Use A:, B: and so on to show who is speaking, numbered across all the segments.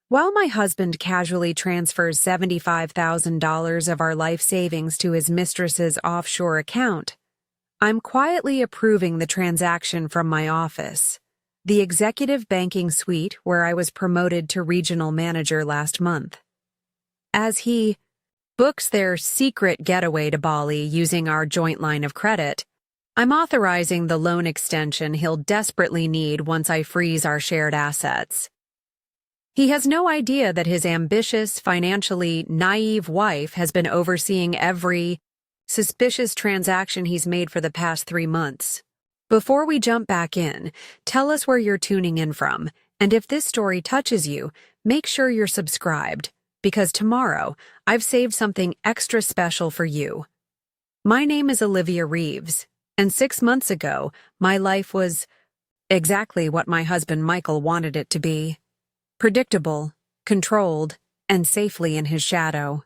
A: While my husband casually transfers $75,000 of our life savings to his mistress's offshore account, I'm quietly approving the transaction from my office, the executive banking suite where I was promoted to regional manager last month. As he books their secret getaway to Bali using our joint line of credit, I'm authorizing the loan extension he'll desperately need once I freeze our shared assets. He has no idea that his ambitious, financially naive wife has been overseeing every suspicious transaction he's made for the past 3 months. Before we jump back in, tell us where you're tuning in from, and if this story touches you, make sure you're subscribed, because tomorrow I've saved something extra special for you. My name is Olivia Reeves, and 6 months ago, my life was exactly what my husband Michael wanted it to be. Predictable, controlled, and safely in his shadow.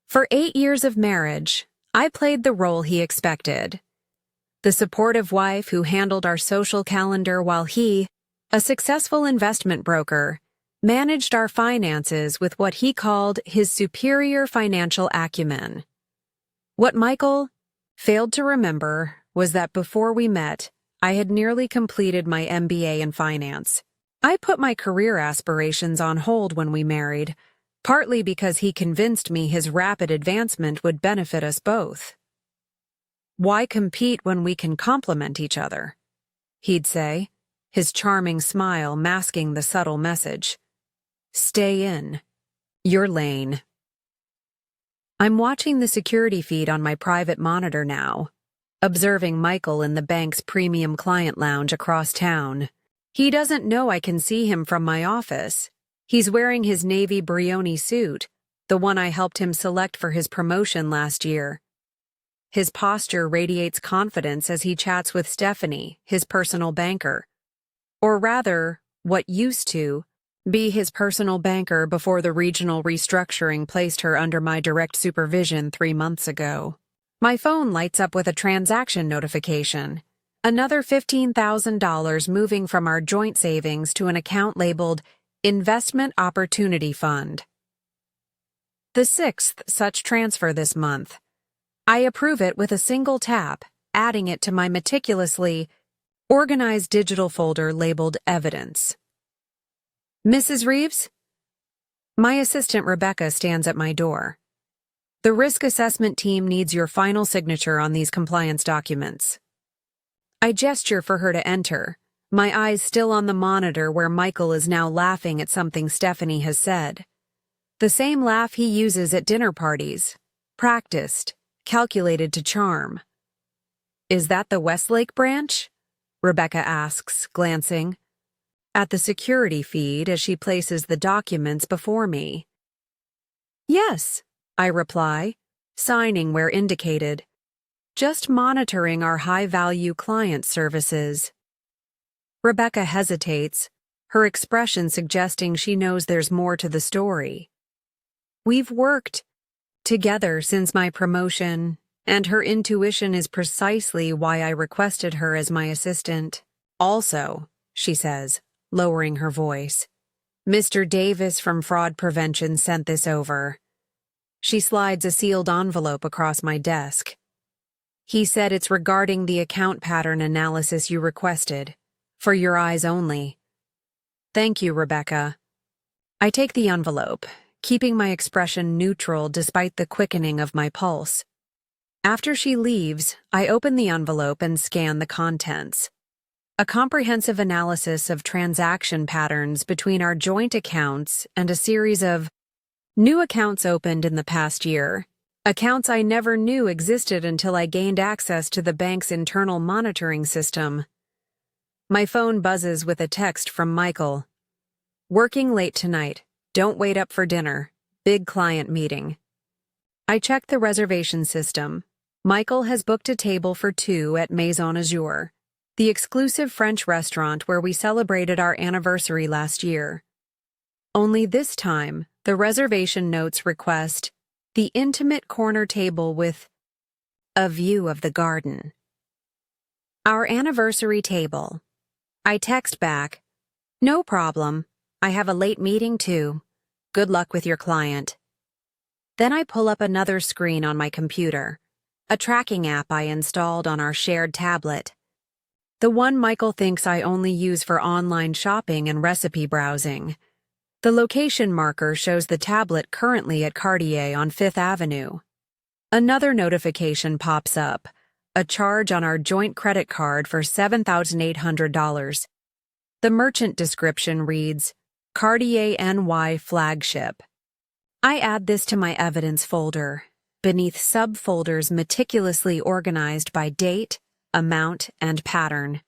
A: For 8 years of marriage, I played the role he expected. The supportive wife who handled our social calendar while he, a successful investment broker, managed our finances with what he called his superior financial acumen. What Michael failed to remember was that before we met, I had nearly completed my MBA in finance. I put my career aspirations on hold when we married, partly because he convinced me his rapid advancement would benefit us both. "Why compete when we can complement each other?" he'd say, his charming smile masking the subtle message. "Stay in your lane." I'm watching the security feed on my private monitor now, observing Michael in the bank's premium client lounge across town. He doesn't know I can see him from my office. He's wearing his navy Brioni suit, the one I helped him select for his promotion last year. His posture radiates confidence as he chats with Stephanie, his personal banker. Or rather, what used to be his personal banker before the regional restructuring placed her under my direct supervision 3 months ago. My phone lights up with a transaction notification. Another $15,000 moving from our joint savings to an account labeled Investment Opportunity Fund. The 6th such transfer this month. I approve it with a single tap, adding it to my meticulously organized digital folder labeled Evidence. "Mrs. Reeves?" My assistant Rebecca stands at my door. "The risk assessment team needs your final signature on these compliance documents." I gesture for her to enter, my eyes still on the monitor where Michael is now laughing at something Stephanie has said. The same laugh he uses at dinner parties, practiced, calculated to charm. "Is that the Westlake branch?" Rebecca asks, glancing at the security feed as she places the documents before me. "Yes," I reply, signing where indicated. "Just monitoring our high-value client services." Rebecca hesitates, her expression suggesting she knows there's more to the story. We've worked together since my promotion, and her intuition is precisely why I requested her as my assistant. "Also," she says, lowering her voice, "Mr. Davis from Fraud Prevention sent this over." She slides a sealed envelope across my desk. "He said it's regarding the account pattern analysis you requested, for your eyes only." "Thank you, Rebecca." I take the envelope, keeping my expression neutral despite the quickening of my pulse. After she leaves, I open the envelope and scan the contents. A comprehensive analysis of transaction patterns between our joint accounts and a series of new accounts opened in the past year. Accounts I never knew existed until I gained access to the bank's internal monitoring system. My phone buzzes with a text from Michael. "Working late tonight. Don't wait up for dinner. Big client meeting." I check the reservation system. Michael has booked a table for 2 at Maison Azur, the exclusive French restaurant where we celebrated our anniversary last year. Only this time, the reservation notes request the intimate corner table with a view of the garden. "Our anniversary table." I text back, "No problem. I have a late meeting too. Good luck with your client. Then I pull up another screen on my computer, a tracking app I installed on our shared tablet. The one Michael thinks I only use for online shopping and recipe browsing. The location marker shows the tablet currently at Cartier on Fifth Avenue. Another notification pops up, a charge on our joint credit card for $7,800. The merchant description reads, Cartier NY Flagship. I add this to my evidence folder, beneath subfolders meticulously organized by date, amount, and pattern.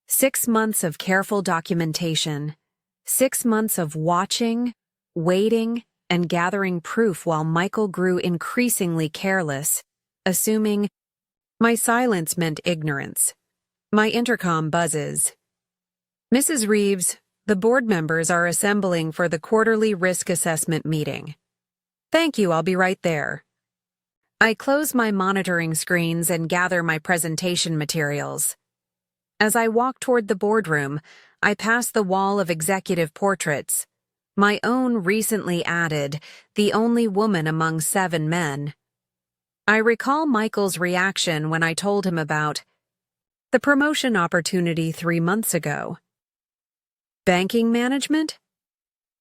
A: 6 months of careful documentation, 6 months of watching, waiting, and gathering proof while Michael grew increasingly careless, assuming my silence meant ignorance. My intercom buzzes. Mrs. Reeves, the board members are assembling for the quarterly risk assessment meeting. Thank you, I'll be right there. I close my monitoring screens and gather my presentation materials. As I walk toward the boardroom, I pass the wall of executive portraits. My own recently added, the only woman among 7 men. I recall Michael's reaction when I told him about the promotion opportunity 3 months ago. Banking management?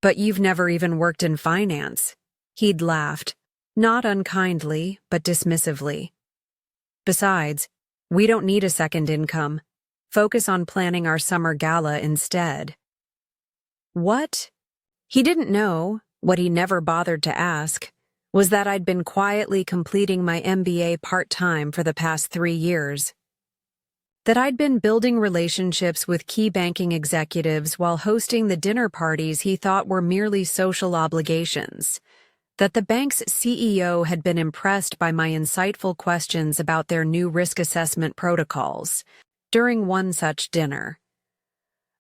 A: But you've never even worked in finance. He'd laughed. Not unkindly, but dismissively. Besides, we don't need a second income. Focus on planning our summer gala instead. What? He didn't know, what he never bothered to ask, was that I'd been quietly completing my MBA part-time for the past 3 years. That I'd been building relationships with key banking executives while hosting the dinner parties he thought were merely social obligations. That the bank's CEO had been impressed by my insightful questions about their new risk assessment protocols during one such dinner.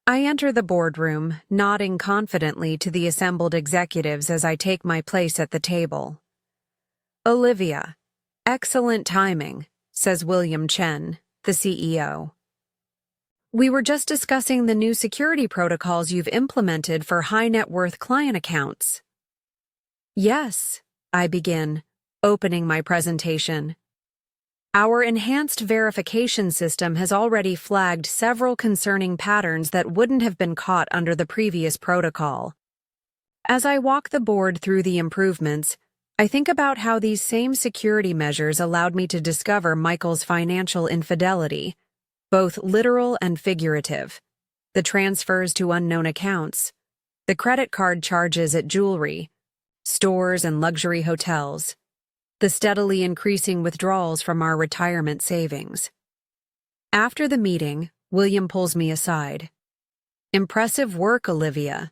A: I enter the boardroom, nodding confidently to the assembled executives as I take my place at the table. Olivia, excellent timing, says William Chen, the CEO. We were just discussing the new security protocols you've implemented for high-net-worth client accounts. Yes, I begin, opening my presentation. Our enhanced verification system has already flagged several concerning patterns that wouldn't have been caught under the previous protocol. As I walk the board through the improvements, I think about how these same security measures allowed me to discover Michael's financial infidelity, both literal and figurative, the transfers to unknown accounts, the credit card charges at jewelry, stores and luxury hotels, the steadily increasing withdrawals from our retirement savings. After the meeting, William pulls me aside. Impressive work, Olivia.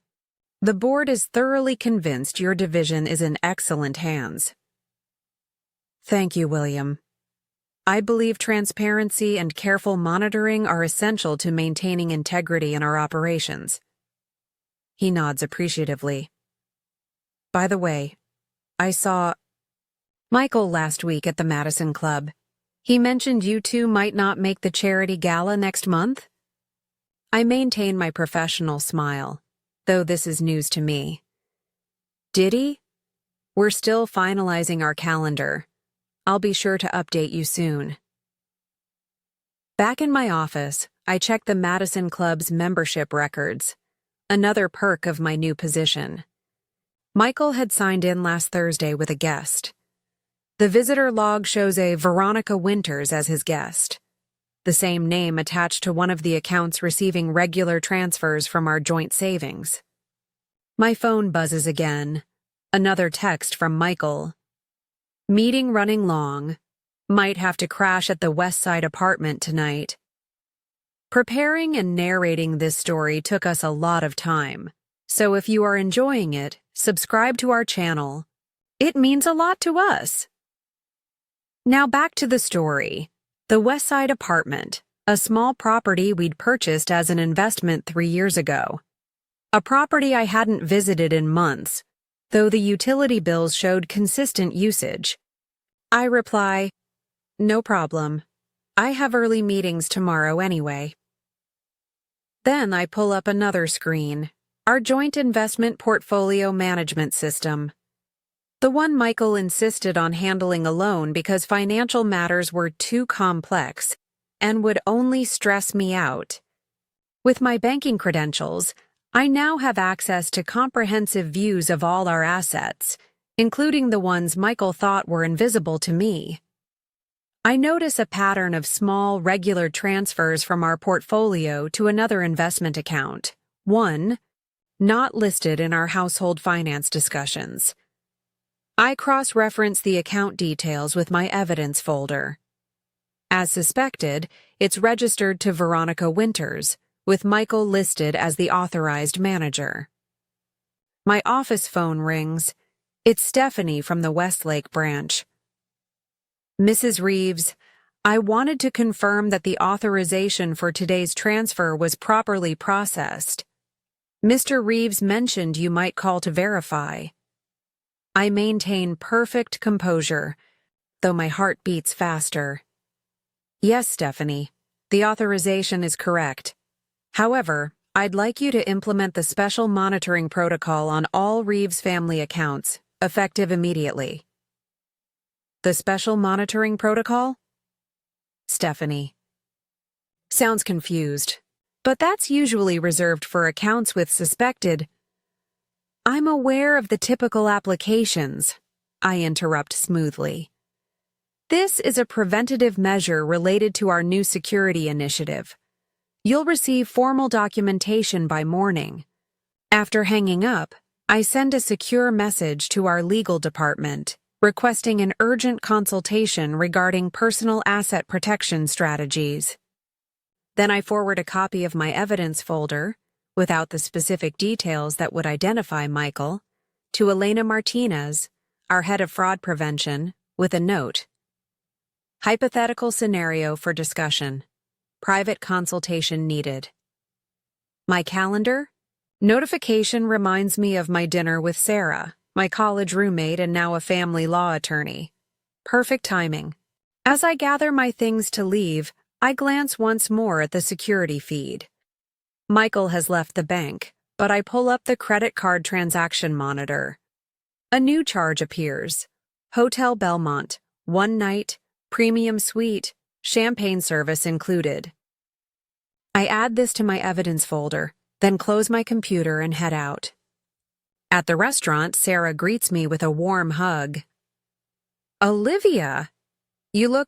A: The board is thoroughly convinced your division is in excellent hands. Thank you, William. I believe transparency and careful monitoring are essential to maintaining integrity in our operations. He nods appreciatively. By the way, I saw Michael last week at the Madison Club. He mentioned you two might not make the charity gala next month? I maintain my professional smile, though this is news to me. Did he? We're still finalizing our calendar. I'll be sure to update you soon. Back in my office, I check the Madison Club's membership records, another perk of my new position. Michael had signed in last Thursday with a guest. The visitor log shows a Veronica Winters as his guest, the same name attached to one of the accounts receiving regular transfers from our joint savings. My phone buzzes again. Another text from Michael. Meeting running long. Might have to crash at the West Side apartment tonight. Preparing and narrating this story took us a lot of time, so if you are enjoying it, subscribe to our channel. It means a lot to us. Now back to the story. The West Side apartment, a small property we'd purchased as an investment 3 years ago. A property I hadn't visited in months, though the utility bills showed consistent usage. I reply, no problem. I have early meetings tomorrow anyway. Then I pull up another screen, Our joint investment portfolio management system. The one Michael insisted on handling alone because financial matters were too complex and would only stress me out. With my banking credentials, I now have access to comprehensive views of all our assets, including the ones Michael thought were invisible to me. I notice a pattern of small, regular transfers from our portfolio to another investment account. One, not listed in our household finance discussions. I cross-reference the account details with my evidence folder. As suspected, it's registered to Veronica Winters, with Michael listed as the authorized manager. My office phone rings. It's Stephanie from the Westlake branch. Mrs. Reeves, I wanted to confirm that the authorization for today's transfer was properly processed. Mr. Reeves mentioned you might call to verify. I maintain perfect composure, though my heart beats faster. Yes, Stephanie, the authorization is correct. However, I'd like you to implement the special monitoring protocol on all Reeves family accounts, effective immediately. The special monitoring protocol? Stephanie. Sounds confused, but that's usually reserved for accounts with suspected. I'm aware of the typical applications, I interrupt smoothly. This is a preventative measure related to our new security initiative. You'll receive formal documentation by morning. After hanging up, I send a secure message to our legal department, requesting an urgent consultation regarding personal asset protection strategies. Then I forward a copy of my evidence folder, without the specific details that would identify Michael, to Elena Martinez, our head of fraud prevention, with a note. Hypothetical scenario for discussion. Private consultation needed. My calendar? Notification reminds me of my dinner with Sarah, my college roommate and now a family law attorney. Perfect timing. As I gather my things to leave, I glance once more at the security feed. Michael has left the bank, but I pull up the credit card transaction monitor. A new charge appears. Hotel Belmont, 1 night, premium suite, champagne service included. I add this to my evidence folder, then close my computer and head out. At the restaurant, Sarah greets me with a warm hug. Olivia, you look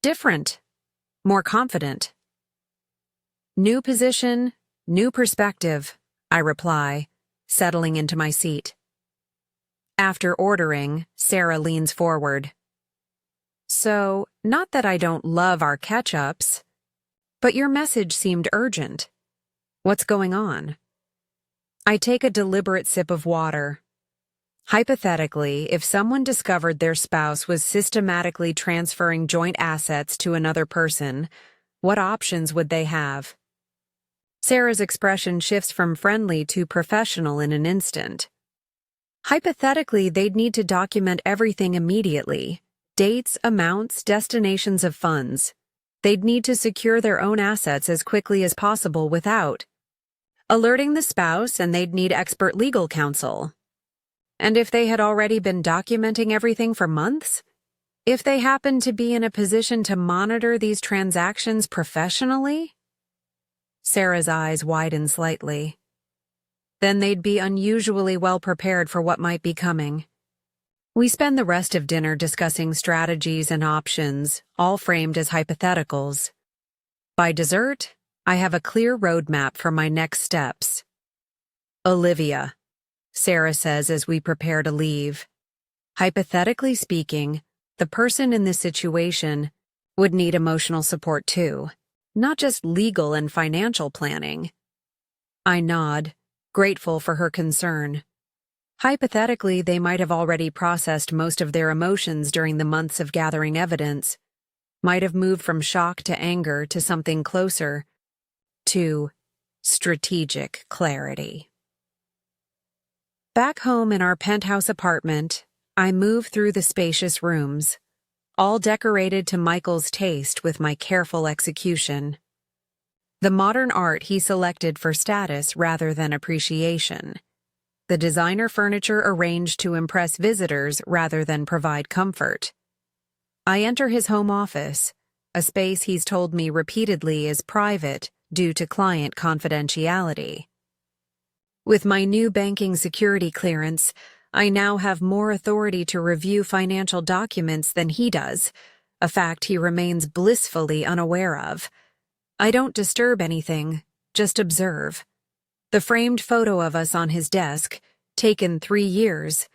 A: different, more confident. New position, new perspective, I reply, settling into my seat. After ordering, Sarah leans forward. So, not that I don't love our catch-ups, but your message seemed urgent. What's going on? I take a deliberate sip of water. Hypothetically, if someone discovered their spouse was systematically transferring joint assets to another person, what options would they have? Sarah's expression shifts from friendly to professional in an instant. Hypothetically, they'd need to document everything immediately. Dates, amounts, destinations of funds. They'd need to secure their own assets as quickly as possible without alerting the spouse, and they'd need expert legal counsel. And if they had already been documenting everything for months? If they happened to be in a position to monitor these transactions professionally? Sarah's eyes widen slightly. Then they'd be unusually well prepared for what might be coming. We spend the rest of dinner discussing strategies and options, all framed as hypotheticals. By dessert, I have a clear roadmap for my next steps. Olivia, Sarah says as we prepare to leave. Hypothetically speaking, the person in this situation would need emotional support too, not just legal and financial planning. I nod, grateful for her concern. Hypothetically, they might have already processed most of their emotions during the months of gathering evidence, might have moved from shock to anger to something closer to strategic clarity. Back home in our penthouse apartment, I move through the spacious rooms, all decorated to Michael's taste with my careful execution. The modern art he selected for status rather than appreciation. The designer furniture arranged to impress visitors rather than provide comfort. I enter his home office, a space he's told me repeatedly is private due to client confidentiality. With my new banking security clearance, I now have more authority to review financial documents than he does, a fact he remains blissfully unaware of. I don't disturb anything, just observe. The framed photo of us on his desk, taken 3 years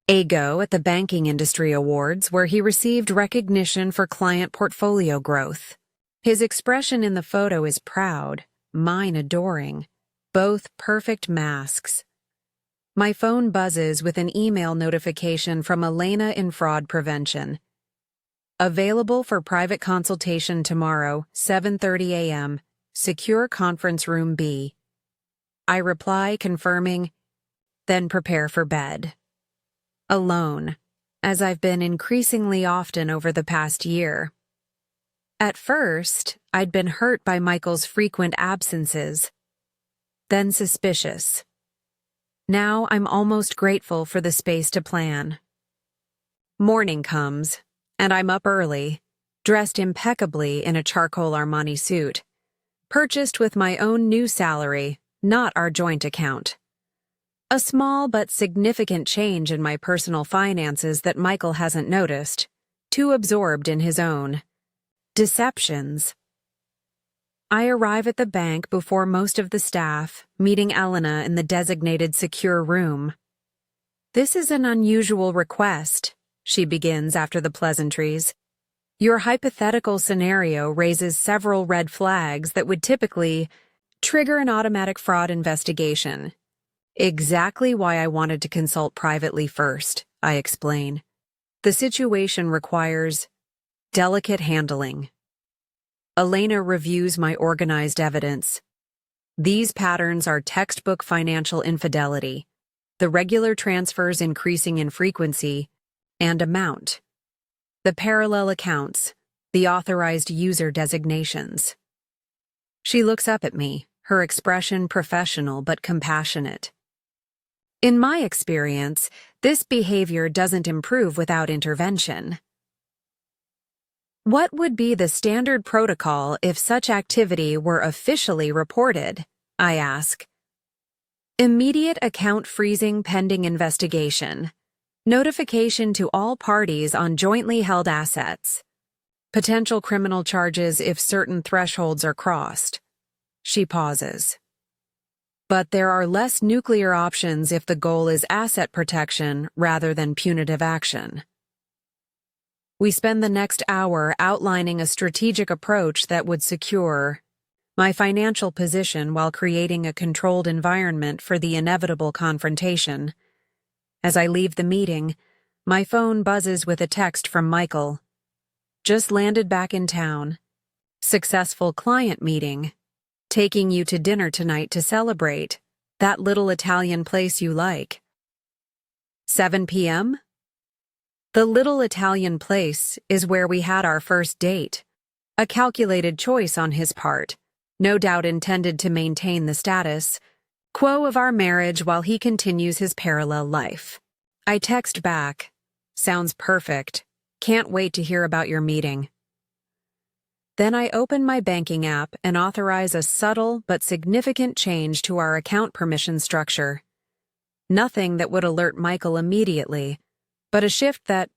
A: ago at the Banking Industry Awards, where he received recognition for client portfolio growth. His expression in the photo is proud, mine adoring, both perfect masks. My phone buzzes with an email notification from Elena in Fraud Prevention. Available for private consultation tomorrow, 7:30 a.m., Secure Conference Room B. I reply confirming, then prepare for bed. Alone, as I've been increasingly often over the past year. At first, I'd been hurt by Michael's frequent absences, then suspicious. Now I'm almost grateful for the space to plan. Morning comes, and I'm up early, dressed impeccably in a charcoal Armani suit, purchased with my own new salary, not our joint account. A small but significant change in my personal finances that Michael hasn't noticed, too absorbed in his own deceptions. I arrive at the bank before most of the staff, meeting Elena in the designated secure room. "This is an unusual request," she begins after the pleasantries. "Your hypothetical scenario raises several red flags that would typically trigger an automatic fraud investigation." Exactly why I wanted to consult privately first, I explain. The situation requires delicate handling. Elena reviews my organized evidence. These patterns are textbook financial infidelity, the regular transfers increasing in frequency and amount, the parallel accounts, the authorized user designations. She looks up at me, her expression professional but compassionate. In my experience, this behavior doesn't improve without intervention. What would be the standard protocol if such activity were officially reported? I ask. Immediate account freezing pending investigation. Notification to all parties on jointly held assets. Potential criminal charges if certain thresholds are crossed. She pauses. But there are less nuclear options if the goal is asset protection rather than punitive action. We spend the next hour outlining a strategic approach that would secure my financial position while creating a controlled environment for the inevitable confrontation. As I leave the meeting, my phone buzzes with a text from Michael. "Just landed back in town. Successful client meeting. Taking you to dinner tonight to celebrate. That little Italian place you like." 7 p.m.? The little Italian place is where we had our first date. A calculated choice on his part, no doubt intended to maintain the status quo of our marriage while he continues his parallel life. I text back, "Sounds perfect. Can't wait to hear about your meeting." Then I open my banking app and authorize a subtle but significant change to our account permission structure. Nothing that would alert Michael immediately, but a shift that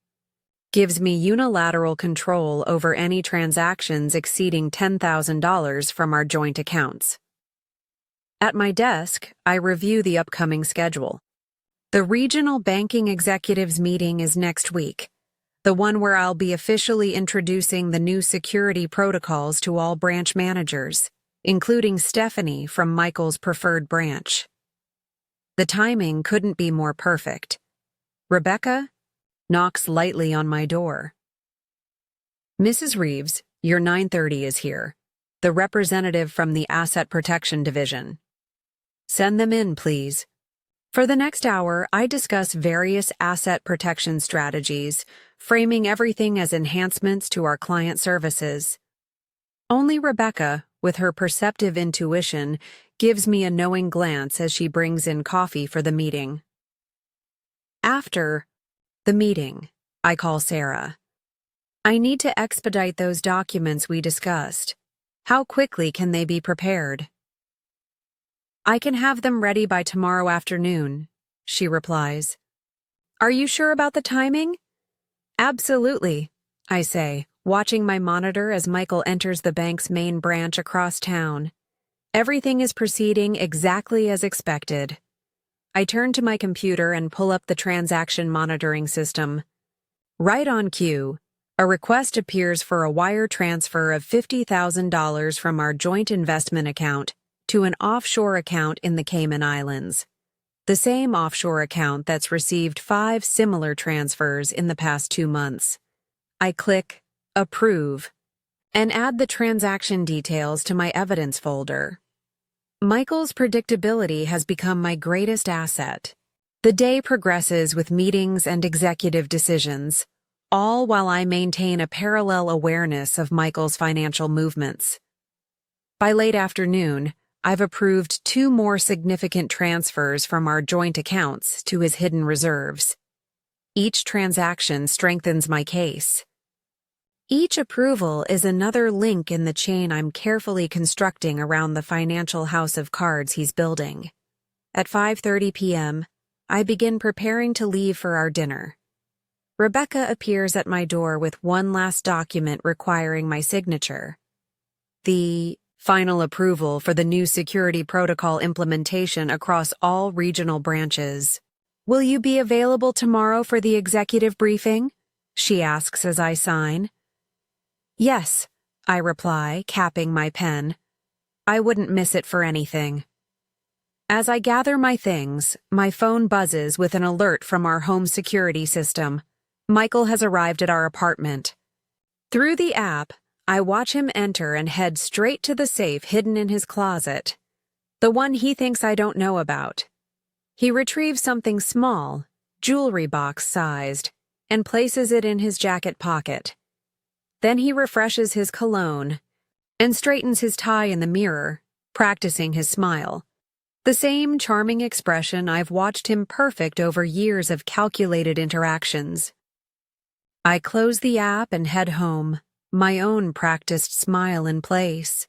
A: gives me unilateral control over any transactions exceeding $10,000 from our joint accounts. At my desk, I review the upcoming schedule. The regional banking executives meeting is next week, the one where I'll be officially introducing the new security protocols to all branch managers, including Stephanie from Michael's preferred branch. The timing couldn't be more perfect. Rebecca knocks lightly on my door. "Mrs. Reeves, your 9:30 is here. The representative from the Asset Protection Division." "Send them in, please." For the next hour, I discuss various asset protection strategies, framing everything as enhancements to our client services. Only Rebecca, with her perceptive intuition, gives me a knowing glance as she brings in coffee for the meeting. After the meeting, I call Sarah. I need to expedite those documents we discussed. How quickly can they be prepared? I can have them ready by tomorrow afternoon, she replies. Are you sure about the timing? Absolutely, I say, watching my monitor as Michael enters the bank's main branch across town. Everything is proceeding exactly as expected. I turn to my computer and pull up the transaction monitoring system. Right on cue, a request appears for a wire transfer of $50,000 from our joint investment account to an offshore account in the Cayman Islands. The same offshore account that's received 5 similar transfers in the past 2 months. I click Approve and add the transaction details to my evidence folder. Michael's predictability has become my greatest asset. The day progresses with meetings and executive decisions, all while I maintain a parallel awareness of Michael's financial movements. By late afternoon, I've approved 2 more significant transfers from our joint accounts to his hidden reserves. Each transaction strengthens my case. Each approval is another link in the chain I'm carefully constructing around the financial house of cards he's building. At 5:30 p.m., I begin preparing to leave for our dinner. Rebecca appears at my door with one last document requiring my signature. The final approval for the new security protocol implementation across all regional branches. Will you be available tomorrow for the executive briefing? She asks as I sign. Yes, I reply, capping my pen. I wouldn't miss it for anything. As I gather my things, my phone buzzes with an alert from our home security system. Michael has arrived at our apartment. Through the app, I watch him enter and head straight to the safe hidden in his closet, the one he thinks I don't know about. He retrieves something small, jewelry box sized, and places it in his jacket pocket. Then he refreshes his cologne and straightens his tie in the mirror, practicing his smile. The same charming expression I've watched him perfect over years of calculated interactions. I close the app and head home, my own practiced smile in place.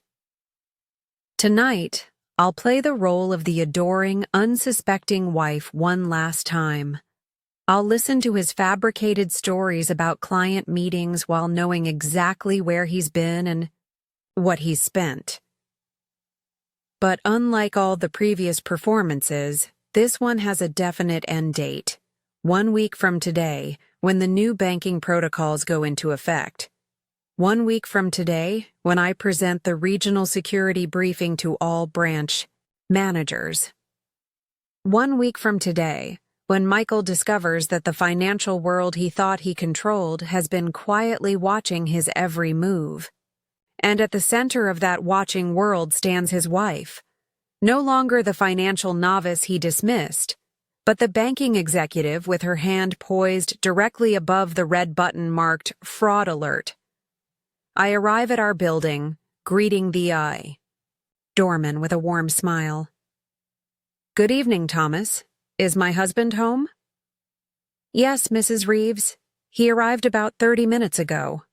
A: Tonight, I'll play the role of the adoring, unsuspecting wife one last time. I'll listen to his fabricated stories about client meetings while knowing exactly where he's been and what he's spent. But unlike all the previous performances, this one has a definite end date. 1 week from today, when the new banking protocols go into effect. 1 week from today, when I present the regional security briefing to all branch managers. 1 week from today, when Michael discovers that the financial world he thought he controlled has been quietly watching his every move. And at the center of that watching world stands his wife. No longer the financial novice he dismissed, but the banking executive with her hand poised directly above the red button marked Fraud Alert. I arrive at our building, greeting the eye. Doorman with a warm smile. Good evening, Thomas. Is my husband home? Yes, Mrs. Reeves. He arrived about 30 minutes ago,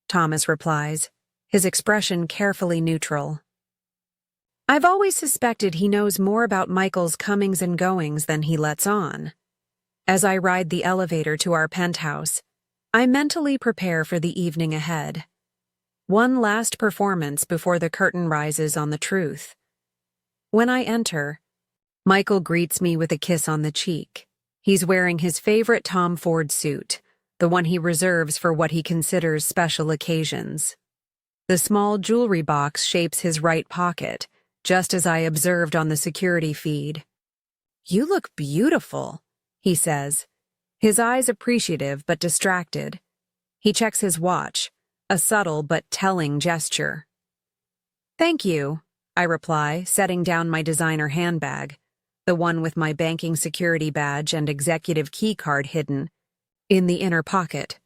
A: Thomas replies, his expression carefully neutral. I've always suspected he knows more about Michael's comings and goings than he lets on. As I ride the elevator to our penthouse, I mentally prepare for the evening ahead. One last performance before the curtain rises on the truth. When I enter, Michael greets me with a kiss on the cheek. He's wearing his favorite Tom Ford suit, the one he reserves for what he considers special occasions. The small jewelry box shapes his right pocket, just as I observed on the security feed. You look beautiful, he says, his eyes appreciative but distracted. He checks his watch, a subtle but telling gesture. Thank you, I reply, setting down my designer handbag, the one with my banking security badge and executive key card hidden in the inner pocket.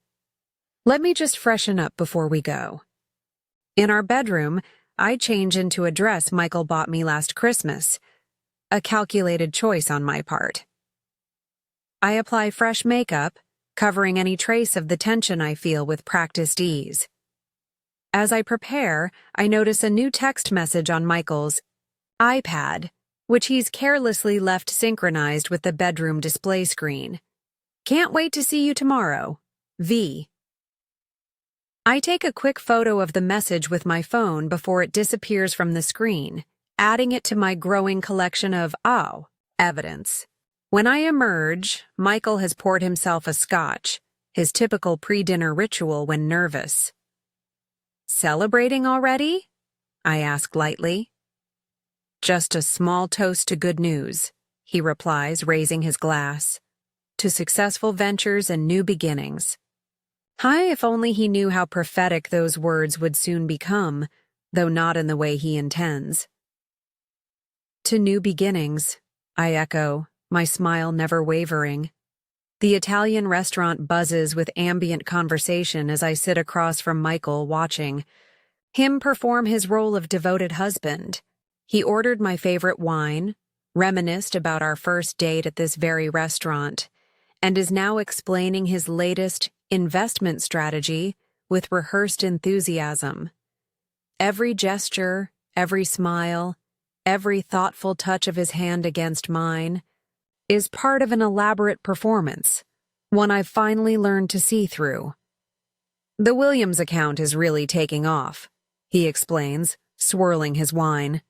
A: Let me just freshen up before we go. In our bedroom, I change into a dress Michael bought me last Christmas. A calculated choice on my part. I apply fresh makeup, covering any trace of the tension I feel with practiced ease. As I prepare, I notice a new text message on Michael's iPad, which he's carelessly left synchronized with the bedroom display screen. Can't wait to see you tomorrow. V. I take a quick photo of the message with my phone before it disappears from the screen, adding it to my growing collection of evidence. When I emerge, Michael has poured himself a scotch, his typical pre-dinner ritual when nervous. Celebrating already? I ask lightly. Just a small toast to good news, he replies, raising his glass. To successful ventures and new beginnings. If only he knew how prophetic those words would soon become, though not in the way he intends. To new beginnings, I echo, my smile never wavering. The Italian restaurant buzzes with ambient conversation as I sit across from Michael watching him perform his role of devoted husband. He ordered my favorite wine, reminisced about our first date at this very restaurant, and is now explaining his latest investment strategy with rehearsed enthusiasm. Every gesture, every smile, every thoughtful touch of his hand against mine is part of an elaborate performance, one I've finally learned to see through. The Williams account is really taking off, he explains, swirling his wine.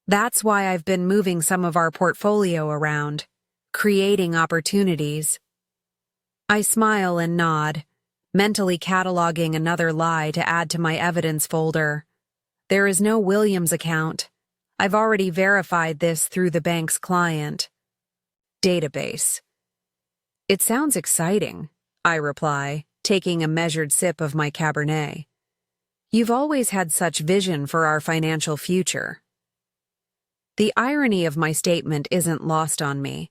A: That's why I've been moving some of our portfolio around, creating opportunities. I smile and nod, mentally cataloging another lie to add to my evidence folder. There is no Williams account. I've already verified this through the bank's client database. It sounds exciting, I reply, taking a measured sip of my Cabernet. You've always had such vision for our financial future. The irony of my statement isn't lost on me.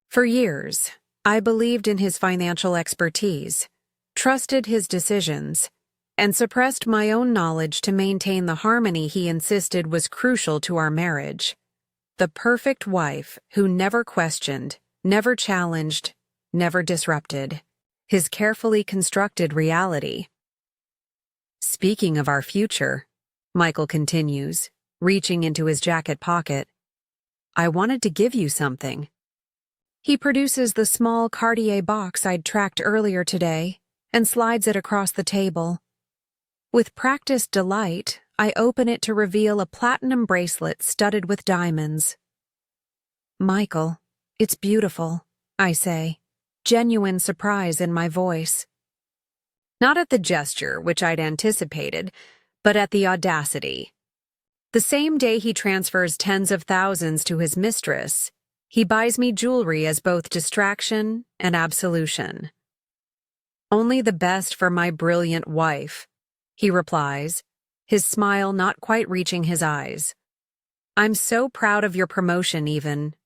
A: For years, I believed in his financial expertise, trusted his decisions, and suppressed my own knowledge to maintain the harmony he insisted was crucial to our marriage. The perfect wife who never questioned, never challenged, never disrupted. His carefully constructed reality. Speaking of our future, Michael continues, reaching into his jacket pocket, I wanted to give you something. He produces the small Cartier box I'd tracked earlier today and slides it across the table. With practiced delight, I open it to reveal a platinum bracelet studded with diamonds. Michael, it's beautiful, I say, genuine surprise in my voice. Not at the gesture, which I'd anticipated, but at the audacity. The same day he transfers tens of thousands to his mistress, he buys me jewelry as both distraction and absolution. Only the best for my brilliant wife, he replies, his smile not quite reaching his eyes. I'm so proud of your promotion even.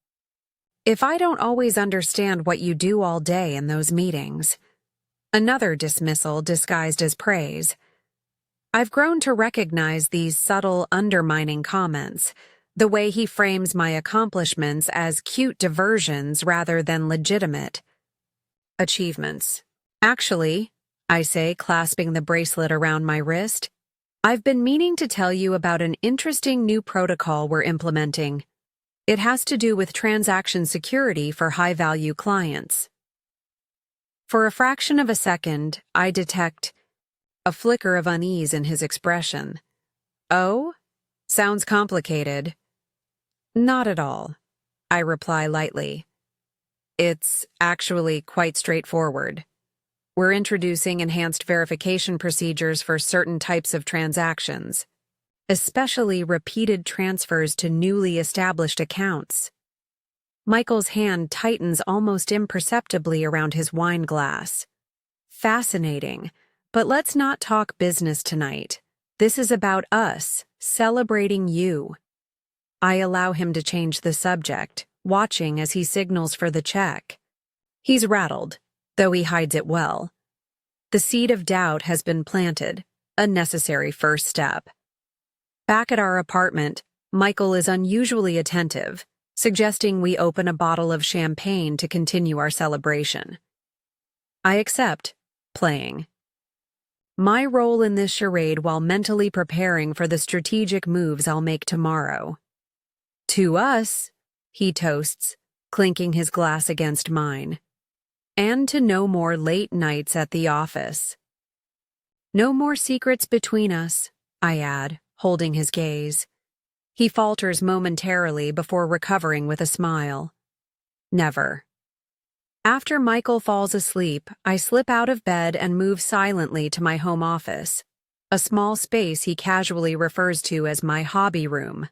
A: If I don't always understand what you do all day in those meetings. Another dismissal disguised as praise. I've grown to recognize these subtle, undermining comments, the way he frames my accomplishments as cute diversions rather than legitimate achievements. Actually, I say, clasping the bracelet around my wrist, I've been meaning to tell you about an interesting new protocol we're implementing. It has to do with transaction security for high-value clients. For a fraction of a second, I detect a flicker of unease in his expression. Oh? Sounds complicated. Not at all, I reply lightly. It's actually quite straightforward. We're introducing enhanced verification procedures for certain types of transactions, especially repeated transfers to newly established accounts. Michael's hand tightens almost imperceptibly around his wine glass. Fascinating, but let's not talk business tonight. This is about us, celebrating you. I allow him to change the subject, watching as he signals for the check. He's rattled, though he hides it well. The seed of doubt has been planted, a necessary first step. Back at our apartment, Michael is unusually attentive, suggesting we open a bottle of champagne to continue our celebration. I accept, playing my role in this charade while mentally preparing for the strategic moves I'll make tomorrow. To us, he toasts, clinking his glass against mine. And to no more late nights at the office. No more secrets between us, I add, holding his gaze. He falters momentarily before recovering with a smile. Never. After Michael falls asleep, I slip out of bed and move silently to my home office, a small space he casually refers to as my hobby room.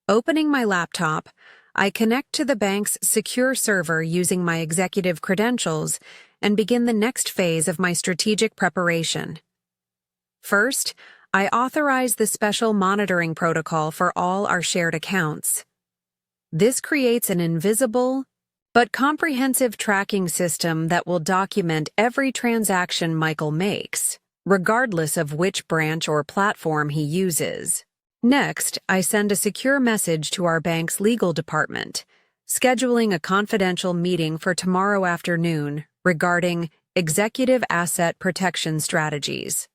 A: Opening my laptop, I connect to the bank's secure server using my executive credentials and begin the next phase of my strategic preparation. First, I authorize the special monitoring protocol for all our shared accounts. This creates an invisible but comprehensive tracking system that will document every transaction Michael makes, regardless of which branch or platform he uses. Next, I send a secure message to our bank's legal department, scheduling a confidential meeting for tomorrow afternoon regarding executive asset protection strategies.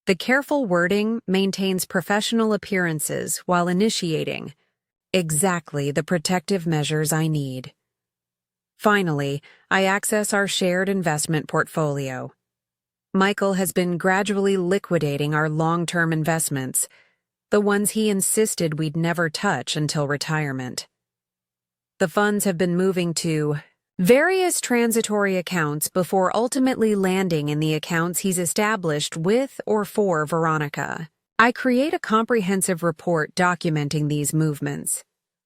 A: The careful wording maintains professional appearances while initiating exactly the protective measures I need. Finally, I access our shared investment portfolio. Michael has been gradually liquidating our long-term investments, the ones he insisted we'd never touch until retirement. The funds have been moving to various transitory accounts before ultimately landing in the accounts he's established with or for Veronica. I create a comprehensive report documenting these movements,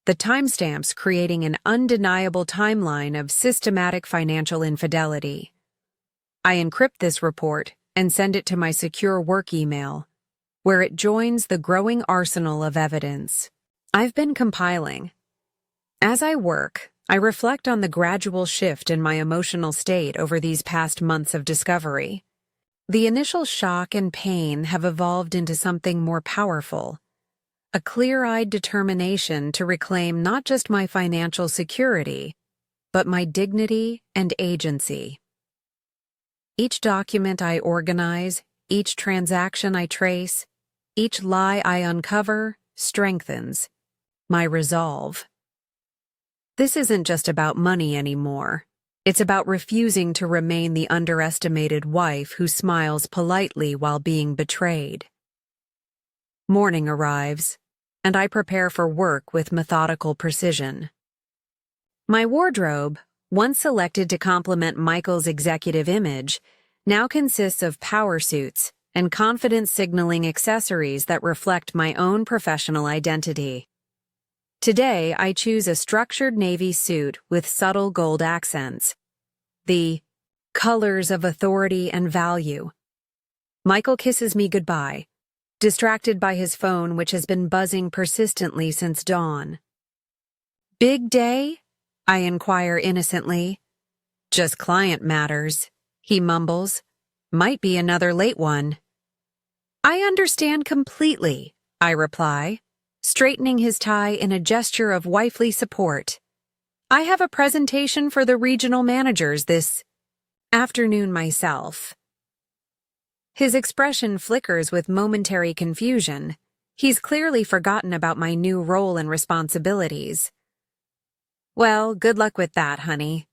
A: the timestamps creating an undeniable timeline of systematic financial infidelity. I encrypt this report and send it to my secure work email, where it joins the growing arsenal of evidence I've been compiling. As I work, I reflect on the gradual shift in my emotional state over these past months of discovery. The initial shock and pain have evolved into something more powerful, a clear-eyed determination to reclaim not just my financial security, but my dignity and agency. Each document I organize, each transaction I trace, each lie I uncover strengthens my resolve. This isn't just about money anymore. It's about refusing to remain the underestimated wife who smiles politely while being betrayed. Morning arrives, and I prepare for work with methodical precision. My wardrobe, once selected to complement Michael's executive image, now consists of power suits and confidence-signaling accessories that reflect my own professional identity. Today, I choose a structured navy suit with subtle gold accents, the colors of authority and value. Michael kisses me goodbye, distracted by his phone which has been buzzing persistently since dawn. "Big day?" I inquire innocently. "Just client matters," he mumbles. "Might be another late one." "I understand completely," I reply, straightening his tie in a gesture of wifely support. "I have a presentation for the regional managers this afternoon myself." His expression flickers with momentary confusion. He's clearly forgotten about my new role and responsibilities. "Well, good luck with that, honey."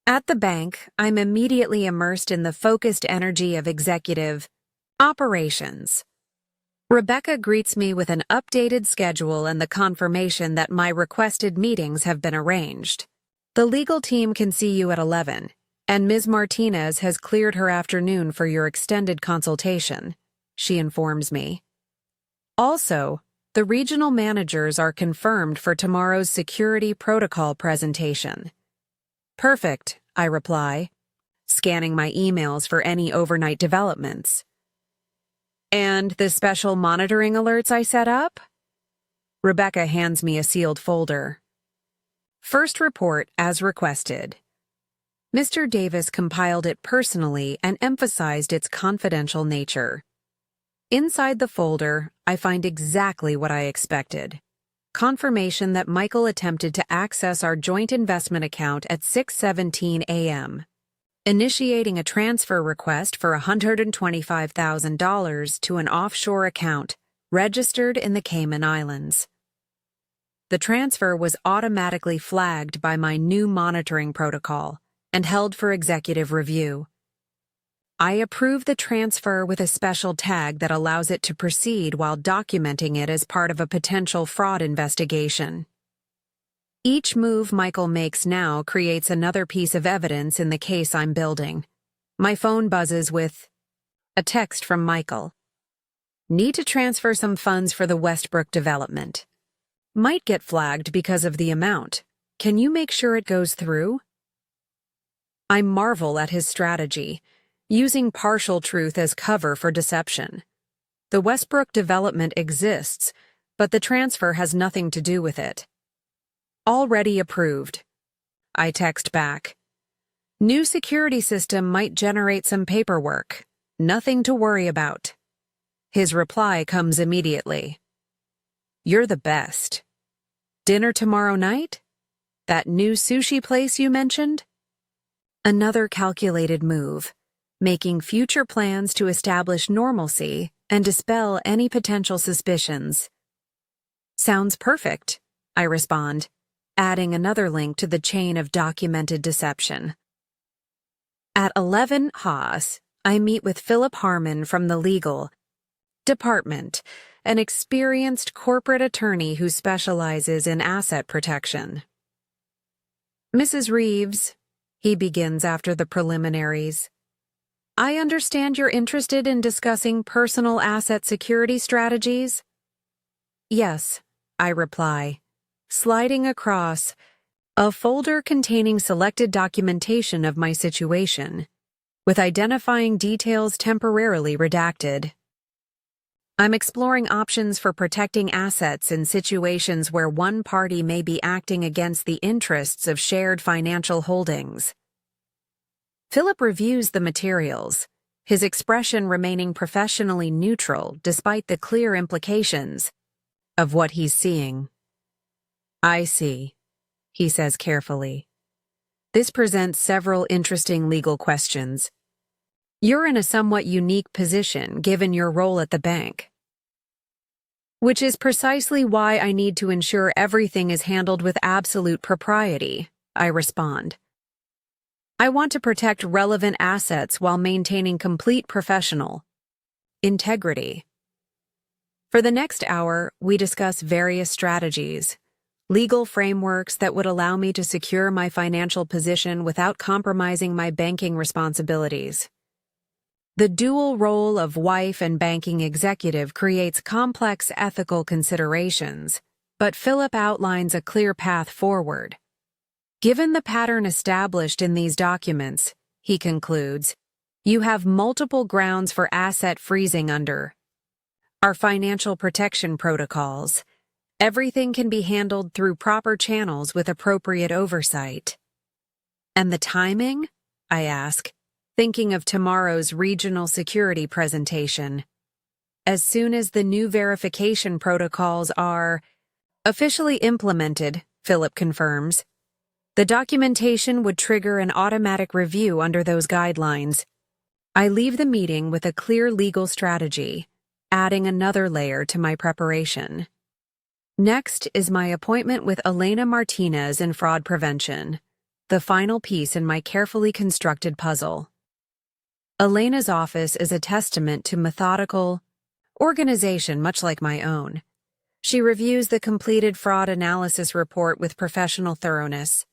A: At the bank, I'm immediately immersed in the focused energy of executive operations. Rebecca greets me with an updated schedule and the confirmation that my requested meetings have been arranged. "The legal team can see you at 11, and Ms. Martinez has cleared her afternoon for your extended consultation," she informs me. Also, the regional managers are confirmed for tomorrow's security protocol presentation. "Perfect," I reply, scanning my emails for any overnight developments. "And the special monitoring alerts I set up?" Rebecca hands me a sealed folder. "First report as requested." Mr. Davis compiled it personally and emphasized its confidential nature. Inside the folder, I find exactly what I expected. Confirmation that Michael attempted to access our joint investment account at 6:17 a.m., initiating a transfer request for $125,000 to an offshore account registered in the Cayman Islands. The transfer was automatically flagged by my new monitoring protocol and held for executive review. I approve the transfer with a special tag that allows it to proceed while documenting it as part of a potential fraud investigation. Each move Michael makes now creates another piece of evidence in the case I'm building. My phone buzzes with a text from Michael. Need to transfer some funds for the Westbrook development. Might get flagged because of the amount. Can you make sure it goes through? I marvel at his strategy, using partial truth as cover for deception. The Westbrook development exists, but the transfer has nothing to do with it. Already approved. I text back. New security system might generate some paperwork. Nothing to worry about. His reply comes immediately. You're the best. Dinner tomorrow night? That new sushi place you mentioned? Another calculated move, making future plans to establish normalcy and dispel any potential suspicions. Sounds perfect, I respond, adding another link to the chain of documented deception. At 11 Haas, I meet with Philip Harmon from the legal department, an experienced corporate attorney who specializes in asset protection. Mrs. Reeves, he begins after the preliminaries, I understand you're interested in discussing personal asset security strategies? Yes, I reply, sliding across a folder containing selected documentation of my situation, with identifying details temporarily redacted. I'm exploring options for protecting assets in situations where one party may be acting against the interests of shared financial holdings. Philip reviews the materials, his expression remaining professionally neutral despite the clear implications of what he's seeing. I see, he says carefully. This presents several interesting legal questions. You're in a somewhat unique position given your role at the bank, which is precisely why I need to ensure everything is handled with absolute propriety, I respond. I want to protect relevant assets while maintaining complete professional integrity. For the next hour, we discuss various strategies, legal frameworks that would allow me to secure my financial position without compromising my banking responsibilities. The dual role of wife and banking executive creates complex ethical considerations, but Philip outlines a clear path forward. Given the pattern established in these documents, he concludes, you have multiple grounds for asset freezing under our financial protection protocols. Everything can be handled through proper channels with appropriate oversight. And the timing? I ask, thinking of tomorrow's regional security presentation. As soon as the new verification protocols are officially implemented, Philip confirms, the documentation would trigger an automatic review under those guidelines. I leave the meeting with a clear legal strategy, adding another layer to my preparation. Next is my appointment with Elena Martinez in fraud prevention, the final piece in my carefully constructed puzzle. Elena's office is a testament to methodical organization much like my own. She reviews the completed fraud analysis report with professional thoroughness.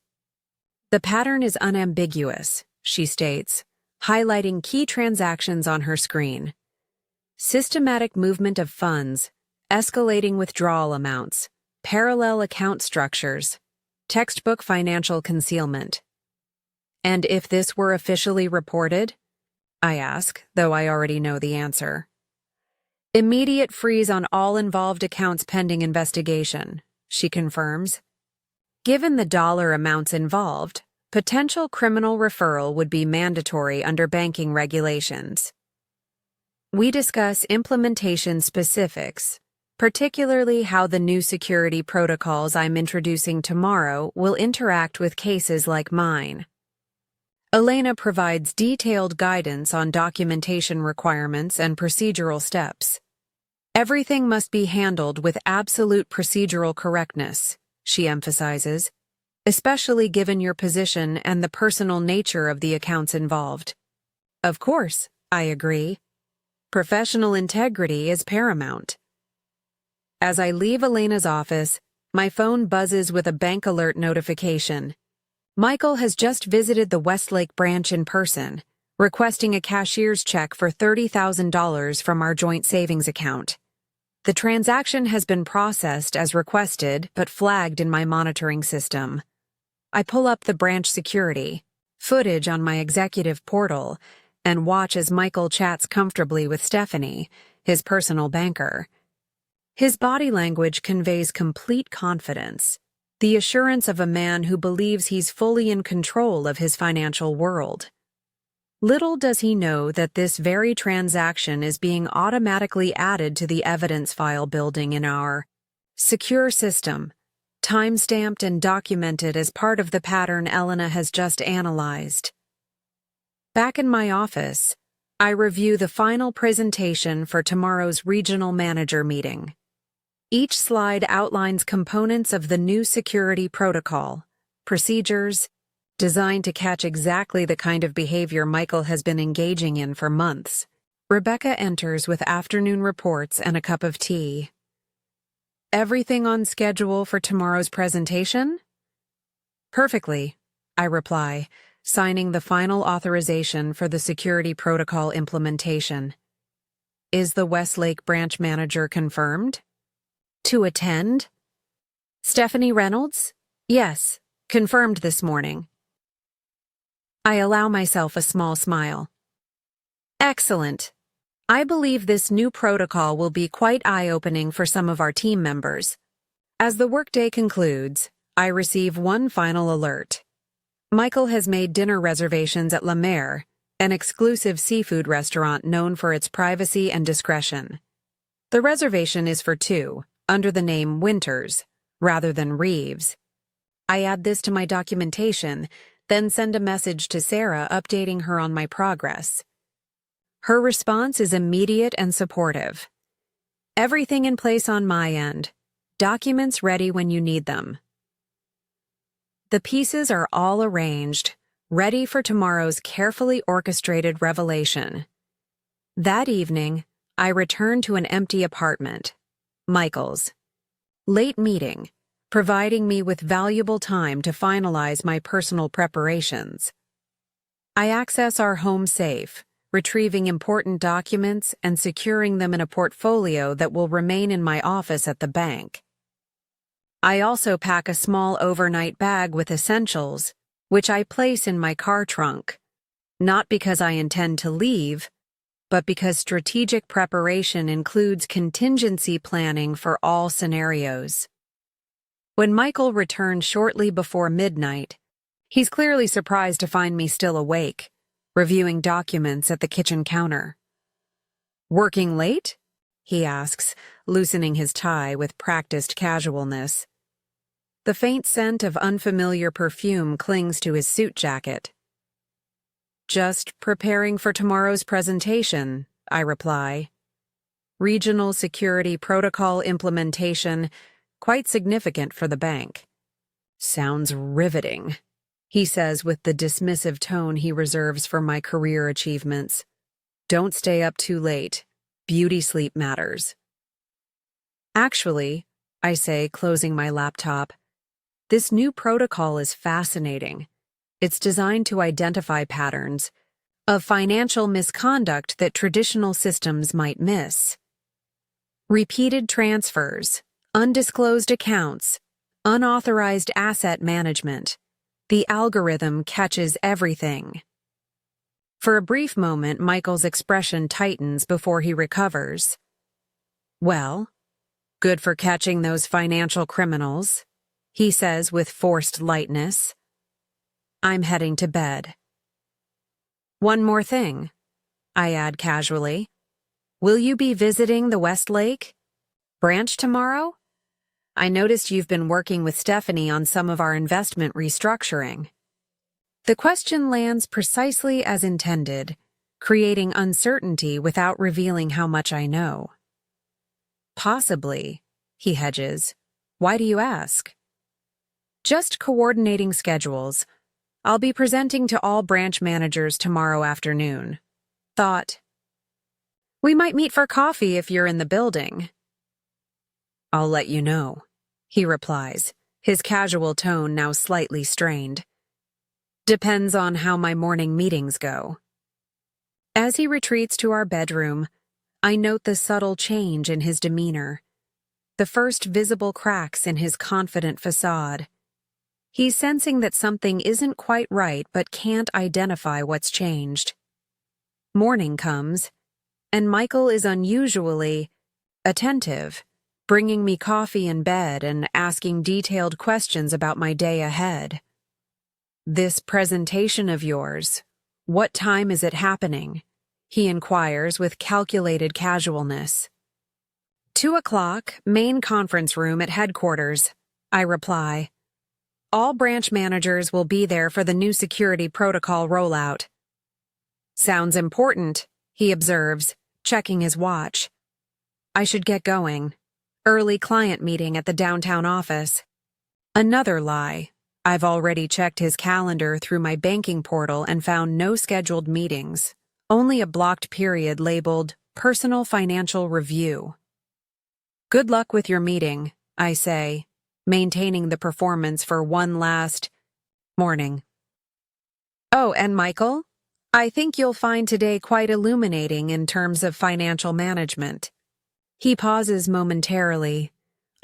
A: The pattern is unambiguous, she states, highlighting key transactions on her screen. Systematic movement of funds, escalating withdrawal amounts, parallel account structures, textbook financial concealment. And if this were officially reported? I ask, though I already know the answer. Immediate freeze on all involved accounts pending investigation, she confirms. Given the dollar amounts involved, potential criminal referral would be mandatory under banking regulations. We discuss implementation specifics, particularly how the new security protocols I'm introducing tomorrow will interact with cases like mine. Elena provides detailed guidance on documentation requirements and procedural steps. Everything must be handled with absolute procedural correctness, she emphasizes, especially given your position and the personal nature of the accounts involved. Of course, I agree. Professional integrity is paramount. As I leave Elena's office, my phone buzzes with a bank alert notification. Michael has just visited the Westlake branch in person, requesting a cashier's check for $30,000 from our joint savings account. The transaction has been processed as requested but flagged in my monitoring system. I pull up the branch security, footage on my executive portal, and watch as Michael chats comfortably with Stephanie, his personal banker. His body language conveys complete confidence, the assurance of a man who believes he's fully in control of his financial world. Little does he know that this very transaction is being automatically added to the evidence file building in our secure system, time-stamped and documented as part of the pattern Elena has just analyzed. Back in my office, I review the final presentation for tomorrow's regional manager meeting. Each slide outlines components of the new security protocol, procedures, designed to catch exactly the kind of behavior Michael has been engaging in for months. Rebecca enters with afternoon reports and a cup of tea. Everything on schedule for tomorrow's presentation? Perfectly, I reply, signing the final authorization for the security protocol implementation. Is the Westlake branch manager confirmed? To attend? Stephanie Reynolds? Yes, confirmed this morning. I allow myself a small smile. Excellent. I believe this new protocol will be quite eye-opening for some of our team members. As the workday concludes, I receive one final alert. Michael has made dinner reservations at La Mer, an exclusive seafood restaurant known for its privacy and discretion. The reservation is for two, under the name Winters, rather than Reeves. I add this to my documentation, then send a message to Sarah updating her on my progress. Her response is immediate and supportive. Everything in place on my end. Documents ready when you need them. The pieces are all arranged, ready for tomorrow's carefully orchestrated revelation. That evening, I return to an empty apartment, Michael's. Late meeting, providing me with valuable time to finalize my personal preparations. I access our home safe, retrieving important documents and securing them in a portfolio that will remain in my office at the bank. I also pack a small overnight bag with essentials, which I place in my car trunk, not because I intend to leave, but because strategic preparation includes contingency planning for all scenarios. When Michael returned shortly before midnight, he's clearly surprised to find me still awake, reviewing documents at the kitchen counter. "Working late?" he asks, loosening his tie with practiced casualness. The faint scent of unfamiliar perfume clings to his suit jacket. "Just preparing for tomorrow's presentation," I reply. Regional security protocol implementation, quite significant for the bank. "Sounds riveting," he says with the dismissive tone he reserves for my career achievements. "Don't stay up too late. Beauty sleep matters." "Actually," I say, closing my laptop, "this new protocol is fascinating. It's designed to identify patterns of financial misconduct that traditional systems might miss. Repeated transfers, undisclosed accounts, unauthorized asset management. The algorithm catches everything." For a brief moment, Michael's expression tightens before he recovers. "Well, good for catching those financial criminals," he says with forced lightness. I'm heading to bed. "One more thing," I add casually. Will you be visiting the Westlake branch tomorrow? I noticed you've been working with Stephanie on some of our investment restructuring. The question lands precisely as intended, creating uncertainty without revealing how much I know. Possibly, he hedges. Why do you ask? Just coordinating schedules. I'll be presenting to all branch managers tomorrow afternoon. Thought. We might meet for coffee if you're in the building. I'll let you know, he replies, his casual tone now slightly strained. Depends on how my morning meetings go. As he retreats to our bedroom, I note the subtle change in his demeanor, the first visible cracks in his confident facade. He's sensing that something isn't quite right but can't identify what's changed. Morning comes, and Michael is unusually attentive, bringing me coffee in bed and asking detailed questions about my day ahead. This presentation of yours, what time is it happening? He inquires with calculated casualness. 2:00, main conference room at headquarters, I reply. All branch managers will be there for the new security protocol rollout. Sounds important, he observes, checking his watch. I should get going. Early client meeting at the downtown office. Another lie. I've already checked his calendar through my banking portal and found no scheduled meetings, only a blocked period labeled Personal Financial Review. Good luck with your meeting, I say, maintaining the performance for one last morning. Oh, and Michael? I think you'll find today quite illuminating in terms of financial management. He pauses momentarily,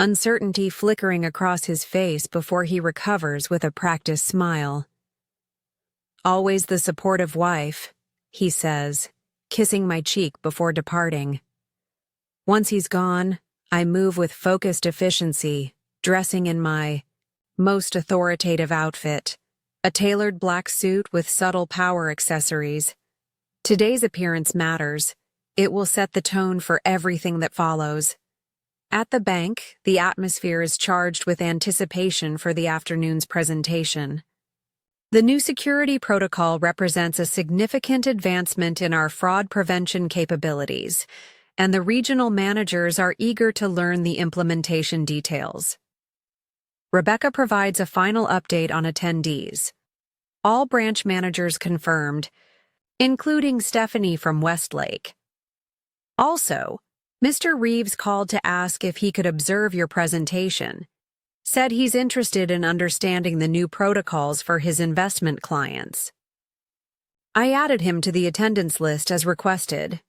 A: uncertainty flickering across his face before he recovers with a practiced smile. Always the supportive wife, he says, kissing my cheek before departing. Once he's gone, I move with focused efficiency, dressing in my most authoritative outfit, a tailored black suit with subtle power accessories. Today's appearance matters. It will set the tone for everything that follows. At the bank, the atmosphere is charged with anticipation for the afternoon's presentation. The new security protocol represents a significant advancement in our fraud prevention capabilities, and the regional managers are eager to learn the implementation details. Rebecca provides a final update on attendees. All branch managers confirmed, including Stephanie from Westlake. Also, Mr. Reeves called to ask if he could observe your presentation. Said he's interested in understanding the new protocols for his investment clients. I added him to the attendance list as requested.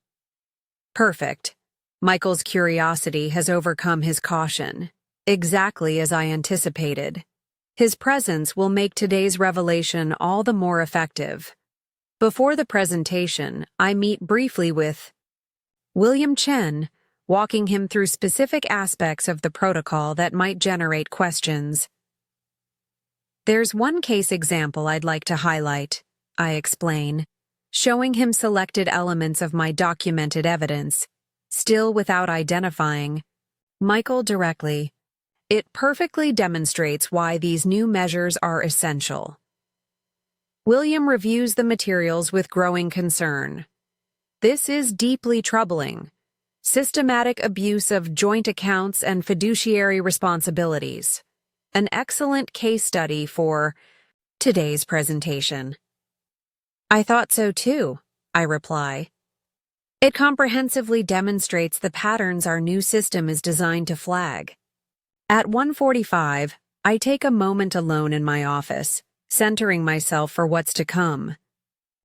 A: Perfect. Michael's curiosity has overcome his caution, exactly as I anticipated. His presence will make today's revelation all the more effective. Before the presentation, I meet briefly with William Chen, walking him through specific aspects of the protocol that might generate questions. There's one case example I'd like to highlight, I explain, showing him selected elements of my documented evidence, still without identifying Michael directly. It perfectly demonstrates why these new measures are essential. William reviews the materials with growing concern. This is deeply troubling. Systematic abuse of joint accounts and fiduciary responsibilities. An excellent case study for today's presentation. I thought so too, I reply. It comprehensively demonstrates the patterns our new system is designed to flag. At 1:45, I take a moment alone in my office, centering myself for what's to come.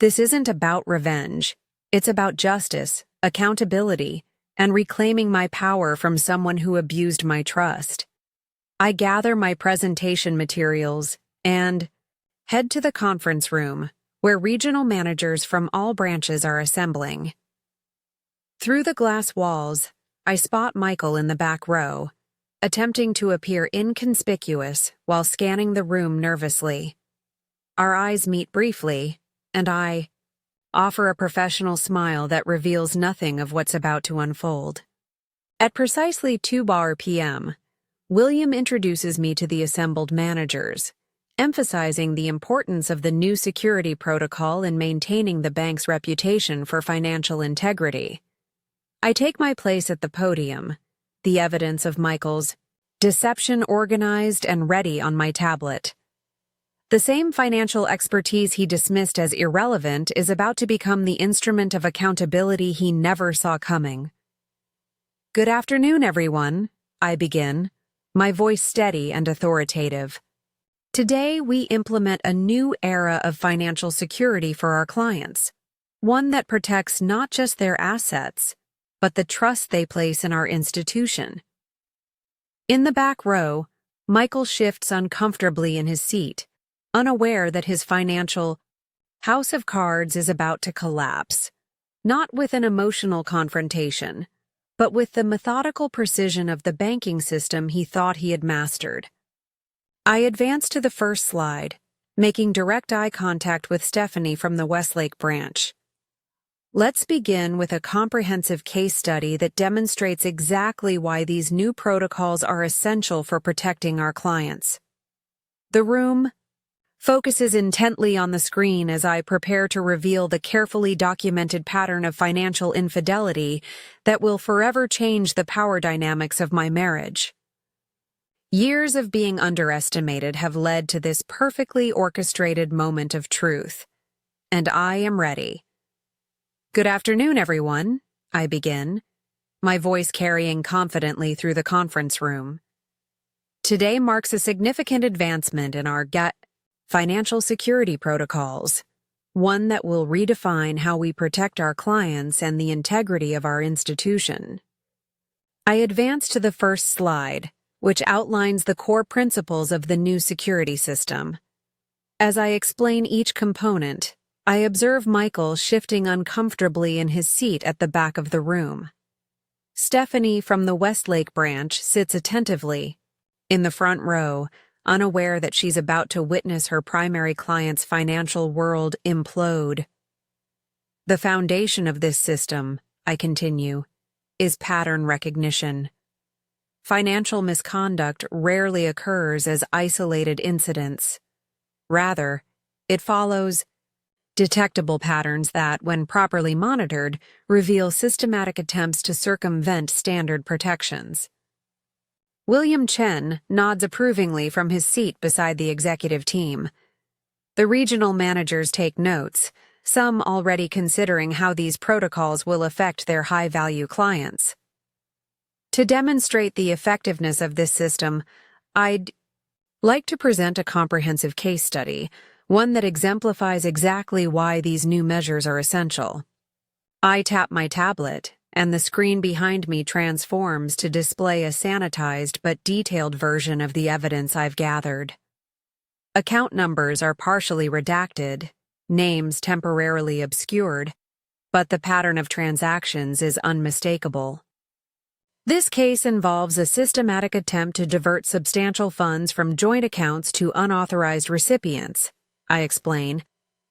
A: This isn't about revenge. It's about justice, accountability, and reclaiming my power from someone who abused my trust. I gather my presentation materials and head to the conference room, where regional managers from all branches are assembling. Through the glass walls, I spot Michael in the back row, attempting to appear inconspicuous while scanning the room nervously. Our eyes meet briefly, and I offer a professional smile that reveals nothing of what's about to unfold. At precisely 2 p.m., William introduces me to the assembled managers, emphasizing the importance of the new security protocol in maintaining the bank's reputation for financial integrity. I take my place at the podium, the evidence of Michael's deception organized and ready on my tablet. The same financial expertise he dismissed as irrelevant is about to become the instrument of accountability he never saw coming. "Good afternoon, everyone," I begin, my voice steady and authoritative. "Today, we implement a new era of financial security for our clients, one that protects not just their assets, but the trust they place in our institution." In the back row, Michael shifts uncomfortably in his seat, unaware that his financial house of cards is about to collapse, not with an emotional confrontation, but with the methodical precision of the banking system he thought he had mastered. I advance to the first slide, making direct eye contact with Stephanie from the Westlake branch. Let's begin with a comprehensive case study that demonstrates exactly why these new protocols are essential for protecting our clients. The room focuses intently on the screen as I prepare to reveal the carefully documented pattern of financial infidelity that will forever change the power dynamics of my marriage. Years of being underestimated have led to this perfectly orchestrated moment of truth, and I am ready. "Good afternoon, everyone," I begin, my voice carrying confidently through the conference room. "Today marks a significant advancement in our financial security protocols, one that will redefine how we protect our clients and the integrity of our institution." I advance to the first slide, which outlines the core principles of the new security system. As I explain each component, I observe Michael shifting uncomfortably in his seat at the back of the room. Stephanie from the Westlake branch sits attentively in the front row, unaware that she's about to witness her primary client's financial world implode. "The foundation of this system," I continue, "is pattern recognition. Financial misconduct rarely occurs as isolated incidents. Rather, it follows detectable patterns that, when properly monitored, reveal systematic attempts to circumvent standard protections." William Chen nods approvingly from his seat beside the executive team. The regional managers take notes, some already considering how these protocols will affect their high-value clients. To demonstrate the effectiveness of this system, I'd like to present a comprehensive case study, one that exemplifies exactly why these new measures are essential. I tap my tablet, and the screen behind me transforms to display a sanitized but detailed version of the evidence I've gathered. Account numbers are partially redacted, names temporarily obscured, but the pattern of transactions is unmistakable. This case involves a systematic attempt to divert substantial funds from joint accounts to unauthorized recipients, I explain,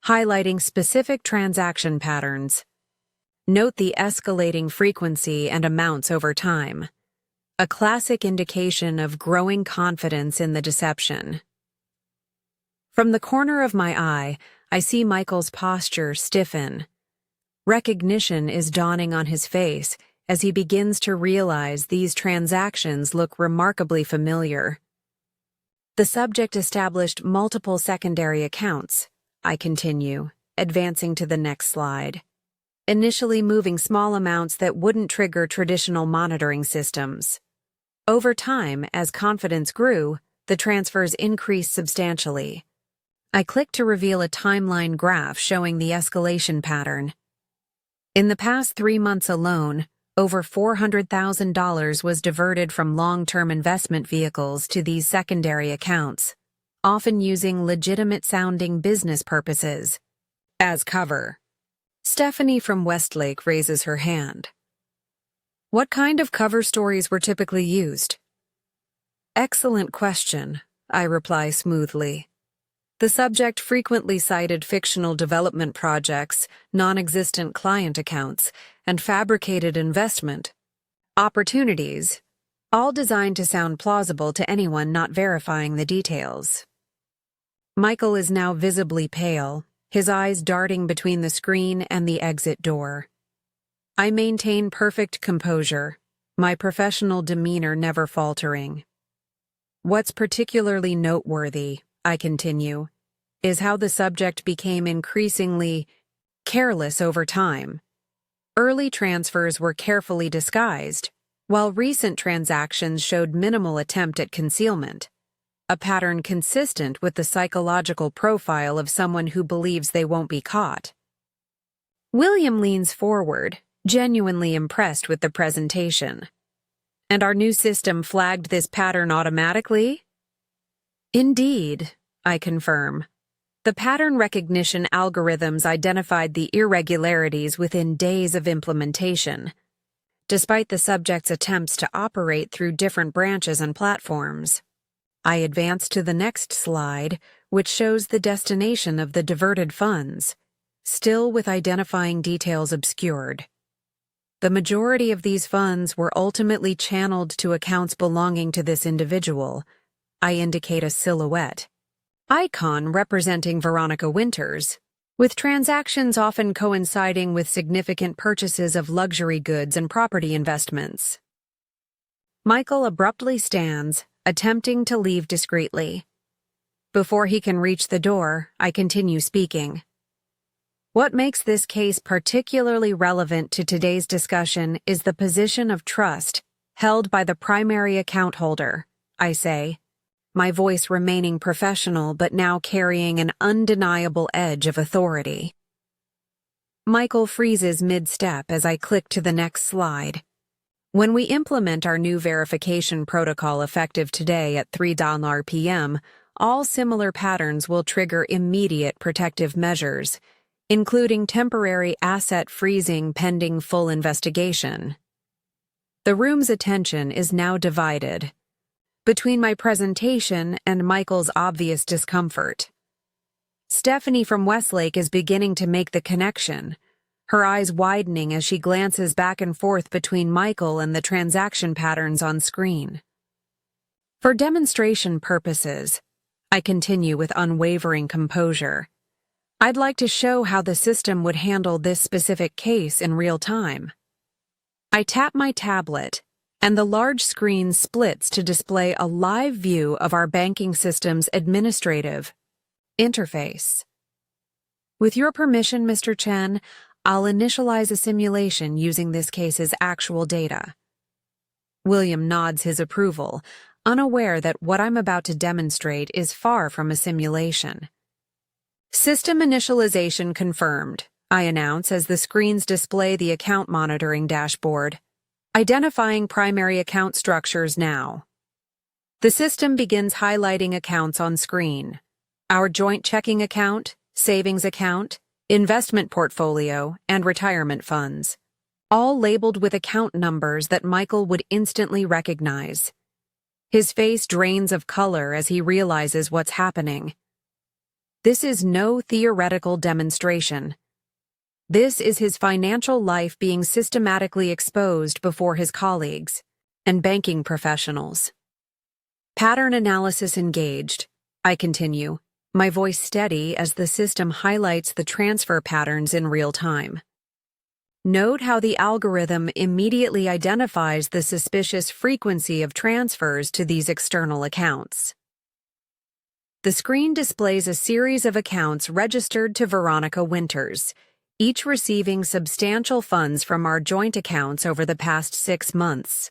A: highlighting specific transaction patterns. Note the escalating frequency and amounts over time, a classic indication of growing confidence in the deception. From the corner of my eye, I see Michael's posture stiffen. Recognition is dawning on his face as he begins to realize these transactions look remarkably familiar. "The subject established multiple secondary accounts," I continue, advancing to the next slide. "Initially moving small amounts that wouldn't trigger traditional monitoring systems. Over time, as confidence grew, the transfers increased substantially." I click to reveal a timeline graph showing the escalation pattern. In the past 3 months alone, over $400,000 was diverted from long-term investment vehicles to these secondary accounts, often using legitimate-sounding business purposes as cover. Stephanie from Westlake raises her hand. "What kind of cover stories were typically used?" "Excellent question," I reply smoothly. The subject frequently cited fictional development projects, non-existent client accounts, and fabricated investment opportunities, all designed to sound plausible to anyone not verifying the details. Michael is now visibly pale, his eyes darting between the screen and the exit door. I maintain perfect composure, my professional demeanor never faltering. What's particularly noteworthy, I continue, is how the subject became increasingly careless over time. Early transfers were carefully disguised, while recent transactions showed minimal attempt at concealment, a pattern consistent with the psychological profile of someone who believes they won't be caught. William leans forward, genuinely impressed with the presentation. And our new system flagged this pattern automatically? Indeed, I confirm. The pattern recognition algorithms identified the irregularities within days of implementation, despite the subject's attempts to operate through different branches and platforms. I advance to the next slide, which shows the destination of the diverted funds, still with identifying details obscured. The majority of these funds were ultimately channeled to accounts belonging to this individual. I indicate a silhouette icon representing Veronica Winters, with transactions often coinciding with significant purchases of luxury goods and property investments. Michael abruptly stands, attempting to leave discreetly. Before he can reach the door, I continue speaking. What makes this case particularly relevant to today's discussion is the position of trust held by the primary account holder, I say, my voice remaining professional but now carrying an undeniable edge of authority. Michael freezes mid-step as I click to the next slide. When we implement our new verification protocol effective today at 3 p.m., all similar patterns will trigger immediate protective measures, including temporary asset freezing pending full investigation. The room's attention is now divided between my presentation and Michael's obvious discomfort. Stephanie from Westlake is beginning to make the connection, her eyes widening as she glances back and forth between Michael and the transaction patterns on screen. For demonstration purposes, I continue with unwavering composure. I'd like to show how the system would handle this specific case in real time. I tap my tablet, and the large screen splits to display a live view of our banking system's administrative interface. With your permission, Mr. Chen, I'll initialize a simulation using this case's actual data. William nods his approval, unaware that what I'm about to demonstrate is far from a simulation. System initialization confirmed, I announce as the screens display the account monitoring dashboard. Identifying primary account structures now. The system begins highlighting accounts on screen. Our joint checking account, savings account, investment portfolio, and retirement funds, all labeled with account numbers that Michael would instantly recognize. His face drains of color as he realizes what's happening. This is no theoretical demonstration. This is his financial life being systematically exposed before his colleagues and banking professionals. Pattern analysis engaged, I continue, my voice steady as the system highlights the transfer patterns in real time. Note how the algorithm immediately identifies the suspicious frequency of transfers to these external accounts. The screen displays a series of accounts registered to Veronica Winters, each receiving substantial funds from our joint accounts over the past 6 months.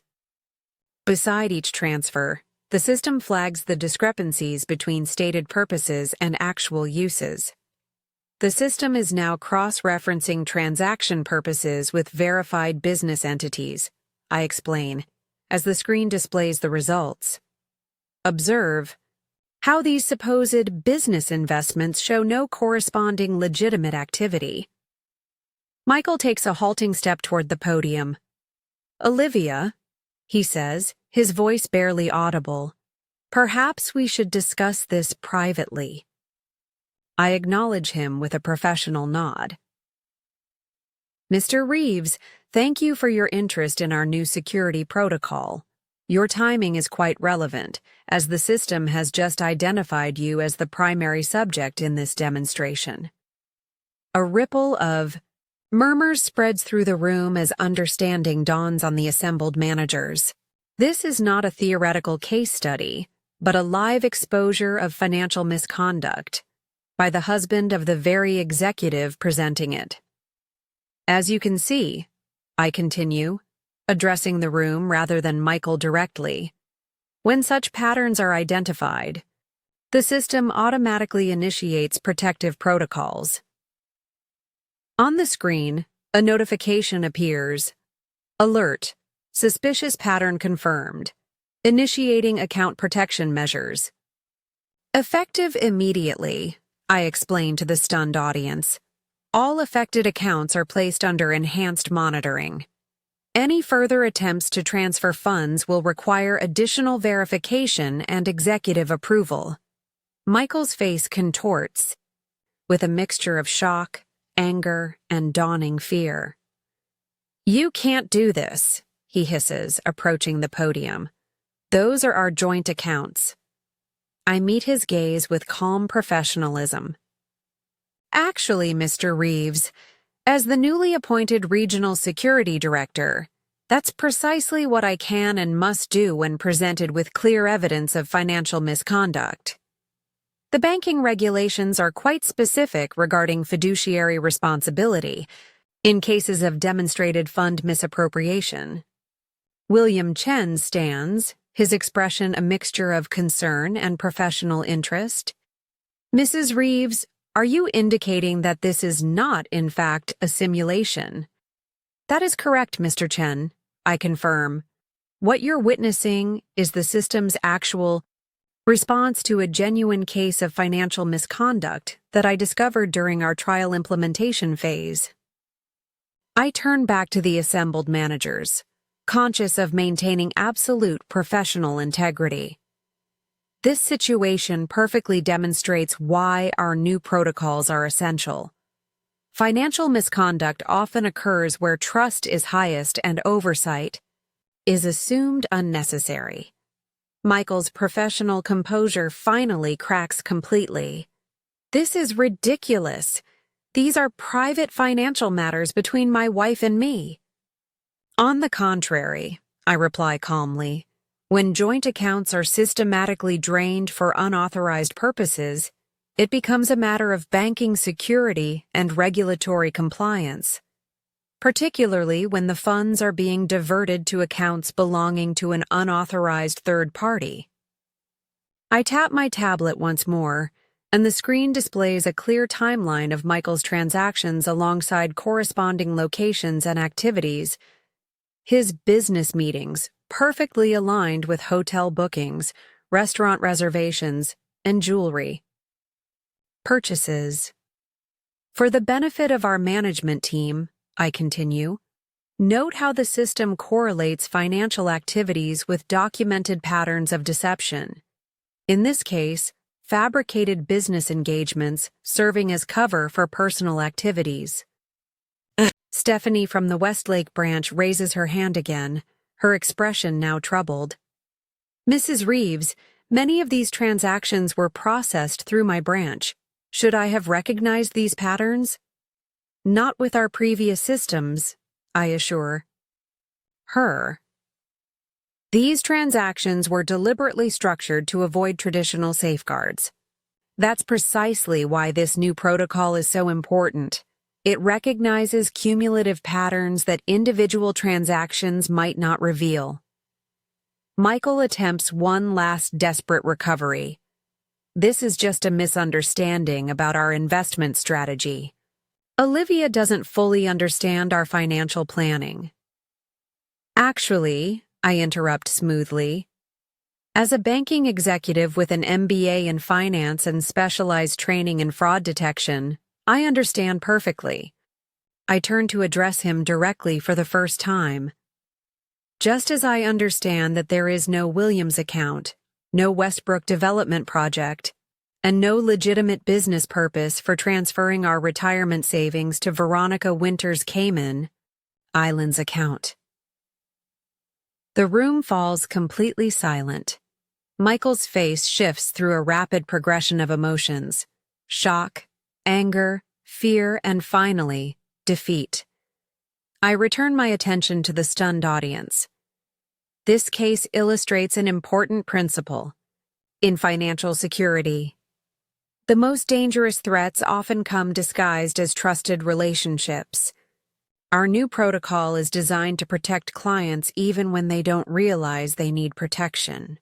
A: Beside each transfer, the system flags the discrepancies between stated purposes and actual uses. The system is now cross-referencing transaction purposes with verified business entities, I explain, as the screen displays the results. Observe how these supposed business investments show no corresponding legitimate activity. Michael takes a halting step toward the podium. Olivia, he says, his voice barely audible, perhaps we should discuss this privately. I acknowledge him with a professional nod. Mr. Reeves, thank you for your interest in our new security protocol. Your timing is quite relevant, as the system has just identified you as the primary subject in this demonstration. A ripple of murmurs spreads through the room as understanding dawns on the assembled managers. This is not a theoretical case study, but a live exposure of financial misconduct by the husband of the very executive presenting it. As you can see, I continue, addressing the room rather than Michael directly, when such patterns are identified, the system automatically initiates protective protocols. On the screen, a notification appears. Alert, suspicious pattern confirmed, initiating account protection measures. Effective immediately, I explain to the stunned audience. All affected accounts are placed under enhanced monitoring. Any further attempts to transfer funds will require additional verification and executive approval. Michael's face contorts, with a mixture of shock, anger, and dawning fear. You can't do this, he hisses, approaching the podium. Those are our joint accounts. I meet his gaze with calm professionalism. Actually, Mr. Reeves, as the newly appointed Regional Security Director, that's precisely what I can and must do when presented with clear evidence of financial misconduct. The banking regulations are quite specific regarding fiduciary responsibility in cases of demonstrated fund misappropriation. William Chen stands, his expression a mixture of concern and professional interest. Mrs. Reeves, are you indicating that this is not, in fact, a simulation? That is correct, Mr. Chen, I confirm. What you're witnessing is the system's actual response to a genuine case of financial misconduct that I discovered during our trial implementation phase. I turn back to the assembled managers, conscious of maintaining absolute professional integrity. This situation perfectly demonstrates why our new protocols are essential. Financial misconduct often occurs where trust is highest and oversight is assumed unnecessary. Michael's professional composure finally cracks completely. This is ridiculous. These are private financial matters between my wife and me. On the contrary, I reply calmly, when joint accounts are systematically drained for unauthorized purposes, it becomes a matter of banking security and regulatory compliance, particularly when the funds are being diverted to accounts belonging to an unauthorized third party. I tap my tablet once more, and the screen displays a clear timeline of Michael's transactions alongside corresponding locations and activities. His business meetings, perfectly aligned with hotel bookings, restaurant reservations, and jewelry. Purchases. For the benefit of our management team, I continue, note how the system correlates financial activities with documented patterns of deception. In this case, fabricated business engagements serving as cover for personal activities. Stephanie from the Westlake branch raises her hand again, her expression now troubled. Mrs. Reeves, many of these transactions were processed through my branch. Should I have recognized these patterns? Not with our previous systems, I assure her. These transactions were deliberately structured to avoid traditional safeguards. That's precisely why this new protocol is so important. It recognizes cumulative patterns that individual transactions might not reveal. Michael attempts one last desperate recovery. This is just a misunderstanding about our investment strategy. Olivia doesn't fully understand our financial planning. Actually, I interrupt smoothly, as a banking executive with an MBA in finance and specialized training in fraud detection, I understand perfectly. I turn to address him directly for the first time. Just as I understand that there is no Williams account, no Westbrook development project, and no legitimate business purpose for transferring our retirement savings to Veronica Winter's Cayman Islands account. The room falls completely silent. Michael's face shifts through a rapid progression of emotions: shock, anger, fear, and finally, defeat. I return my attention to the stunned audience. This case illustrates an important principle in financial security. The most dangerous threats often come disguised as trusted relationships. Our new protocol is designed to protect clients even when they don't realize they need protection.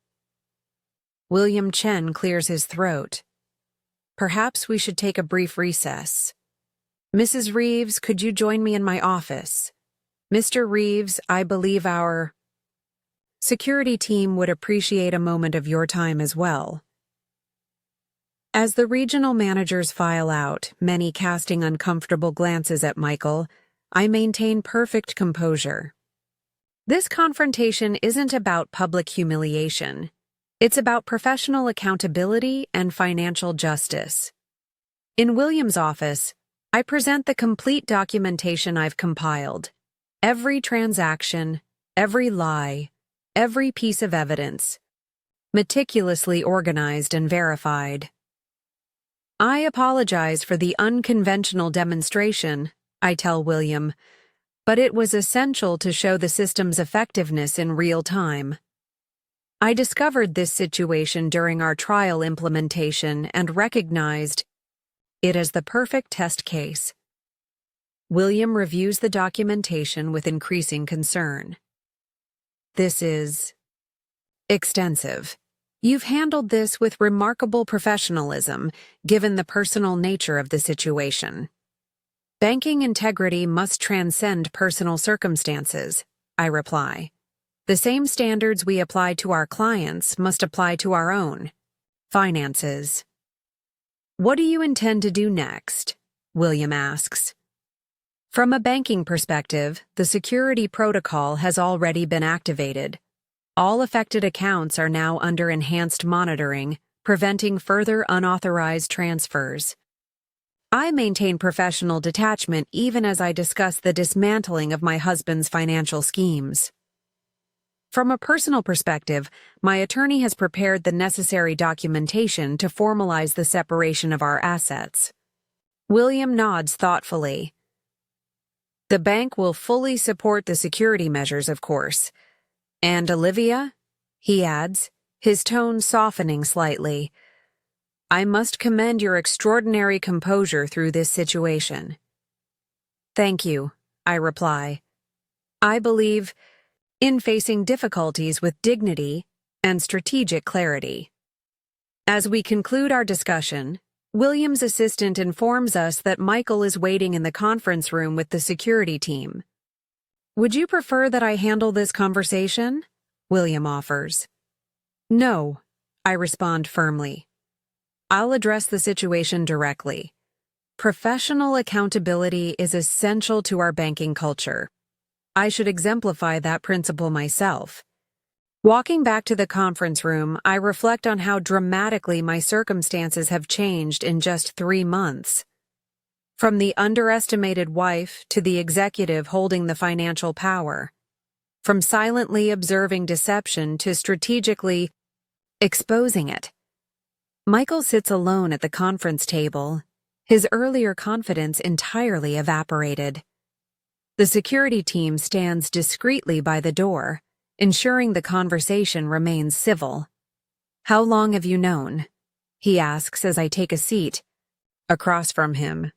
A: William Chen clears his throat. Perhaps we should take a brief recess. Mrs. Reeves, could you join me in my office? Mr. Reeves, I believe our security team would appreciate a moment of your time as well. As the regional managers file out, many casting uncomfortable glances at Michael, I maintain perfect composure. This confrontation isn't about public humiliation. It's about professional accountability and financial justice. In William's office, I present the complete documentation I've compiled. Every transaction, every lie, every piece of evidence, meticulously organized and verified. I apologize for the unconventional demonstration, I tell William, but it was essential to show the system's effectiveness in real time. I discovered this situation during our trial implementation and recognized it as the perfect test case. William reviews the documentation with increasing concern. This is extensive. You've handled this with remarkable professionalism, given the personal nature of the situation. Banking integrity must transcend personal circumstances, I reply. The same standards we apply to our clients must apply to our own finances. What do you intend to do next? William asks. From a banking perspective, the security protocol has already been activated. All affected accounts are now under enhanced monitoring, preventing further unauthorized transfers. I maintain professional detachment even as I discuss the dismantling of my husband's financial schemes. From a personal perspective, my attorney has prepared the necessary documentation to formalize the separation of our assets. William nods thoughtfully. The bank will fully support the security measures, of course. And Olivia? He adds, his tone softening slightly. I must commend your extraordinary composure through this situation. Thank you, I reply. I believe in facing difficulties with dignity and strategic clarity. As we conclude our discussion, William's assistant informs us that Michael is waiting in the conference room with the security team. Would you prefer that I handle this conversation? William offers. No, I respond firmly. I'll address the situation directly. Professional accountability is essential to our banking culture. I should exemplify that principle myself. Walking back to the conference room, I reflect on how dramatically my circumstances have changed in just 3 months. From the underestimated wife to the executive holding the financial power. From silently observing deception to strategically exposing it. Michael sits alone at the conference table, his earlier confidence entirely evaporated. The security team stands discreetly by the door, ensuring the conversation remains civil. How long have you known? He asks as I take a seat across from him.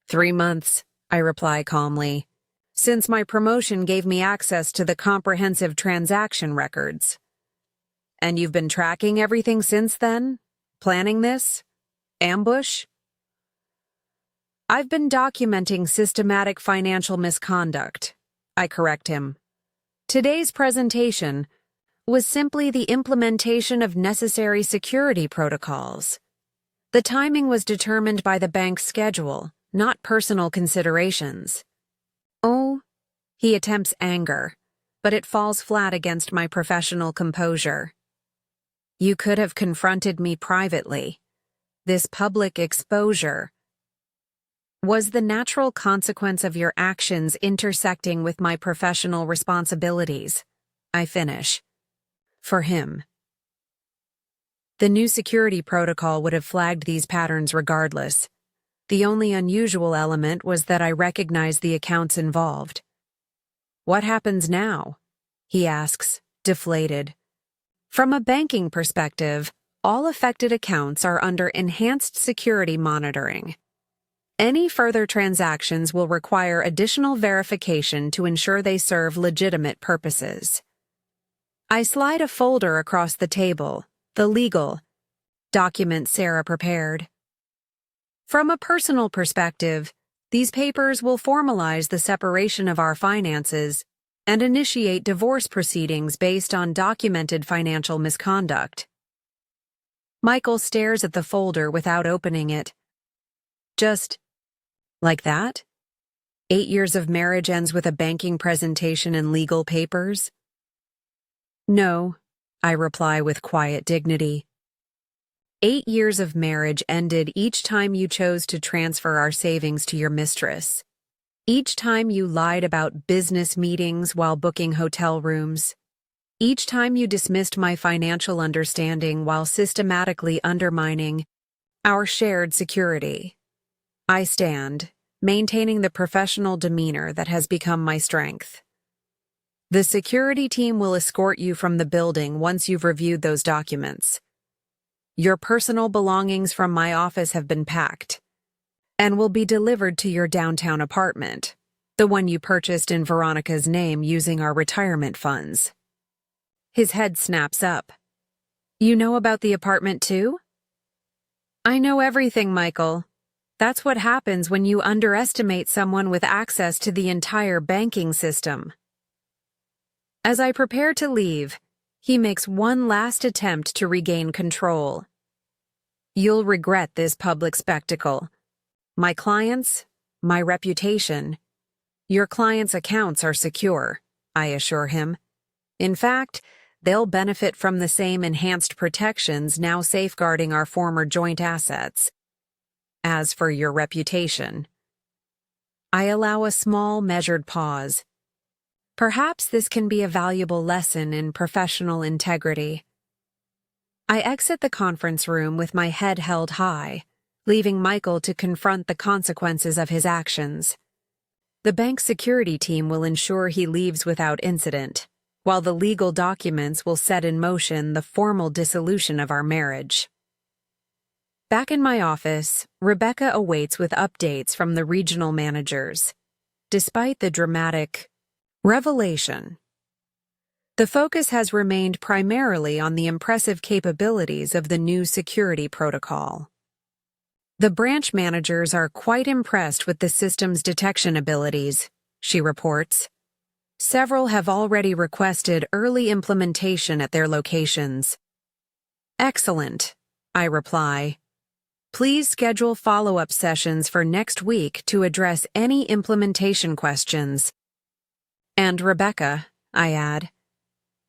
A: 3 months, I reply calmly, since my promotion gave me access to the comprehensive transaction records. And you've been tracking everything since then? Planning this? Ambush? I've been documenting systematic financial misconduct, I correct him. Today's presentation was simply the implementation of necessary security protocols. The timing was determined by the bank's schedule, not personal considerations. Oh, he attempts anger, but it falls flat against my professional composure. You could have confronted me privately. This public exposure was the natural consequence of your actions intersecting with my professional responsibilities. I finish. For him. The new security protocol would have flagged these patterns regardless. The only unusual element was that I recognized the accounts involved. What happens now? He asks, deflated. From a banking perspective, all affected accounts are under enhanced security monitoring. Any further transactions will require additional verification to ensure they serve legitimate purposes. I slide a folder across the table, the legal document Sarah prepared. From a personal perspective, these papers will formalize the separation of our finances and initiate divorce proceedings based on documented financial misconduct. Michael stares at the folder without opening it. Just like that? 8 years of marriage ends with a banking presentation and legal papers? No, I reply with quiet dignity. 8 years of marriage ended each time you chose to transfer our savings to your mistress. Each time you lied about business meetings while booking hotel rooms. Each time you dismissed my financial understanding while systematically undermining our shared security. I stand, maintaining the professional demeanor that has become my strength. The security team will escort you from the building once you've reviewed those documents. Your personal belongings from my office have been packed and will be delivered to your downtown apartment, the one you purchased in Veronica's name using our retirement funds. His head snaps up. You know about the apartment too? I know everything, Michael. That's what happens when you underestimate someone with access to the entire banking system. As I prepare to leave, he makes one last attempt to regain control. You'll regret this public spectacle. My clients, my reputation. Your clients' accounts are secure, I assure him. In fact, they'll benefit from the same enhanced protections now safeguarding our former joint assets. As for your reputation, I allow a small, measured pause. Perhaps this can be a valuable lesson in professional integrity. I exit the conference room with my head held high, leaving Michael to confront the consequences of his actions. The bank security team will ensure he leaves without incident, while the legal documents will set in motion the formal dissolution of our marriage. Back in my office, Rebecca awaits with updates from the regional managers. Despite the dramatic revelation, the focus has remained primarily on the impressive capabilities of the new security protocol. The branch managers are quite impressed with the system's detection abilities, she reports. Several have already requested early implementation at their locations. Excellent, I reply. Please schedule follow-up sessions for next week to address any implementation questions. And Rebecca, I add,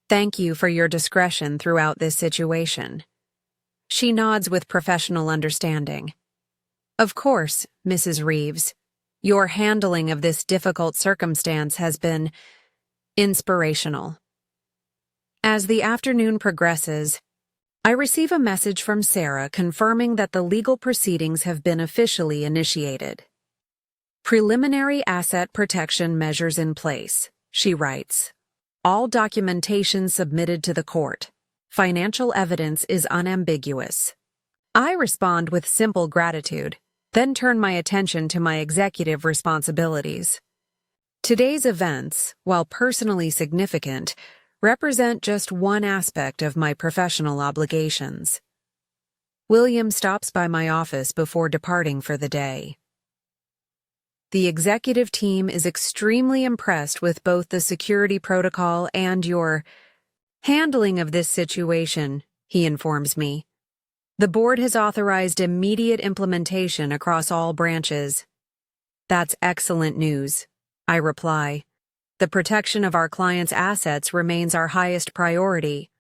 A: thank you for your discretion throughout this situation. She nods with professional understanding. Of course, Mrs. Reeves, your handling of this difficult circumstance has been inspirational. As the afternoon progresses, I receive a message from Sarah confirming that the legal proceedings have been officially initiated. Preliminary asset protection measures in place, she writes. All documentation submitted to the court. Financial evidence is unambiguous. I respond with simple gratitude, then turn my attention to my executive responsibilities. Today's events, while personally significant, represent just one aspect of my professional obligations. William stops by my office before departing for the day. The executive team is extremely impressed with both the security protocol and your handling of this situation, he informs me. The board has authorized immediate implementation across all branches. That's excellent news, I reply. The protection of our clients' assets remains our highest priority.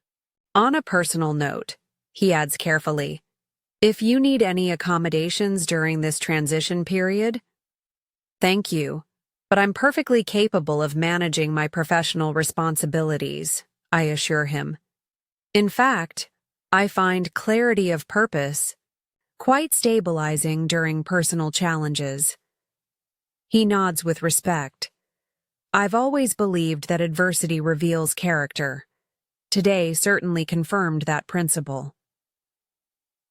A: On a personal note, he adds carefully, If you need any accommodations during this transition period, thank you, but I'm perfectly capable of managing my professional responsibilities, I assure him. In fact, I find clarity of purpose quite stabilizing during personal challenges. He nods with respect. I've always believed that adversity reveals character. Today certainly confirmed that principle.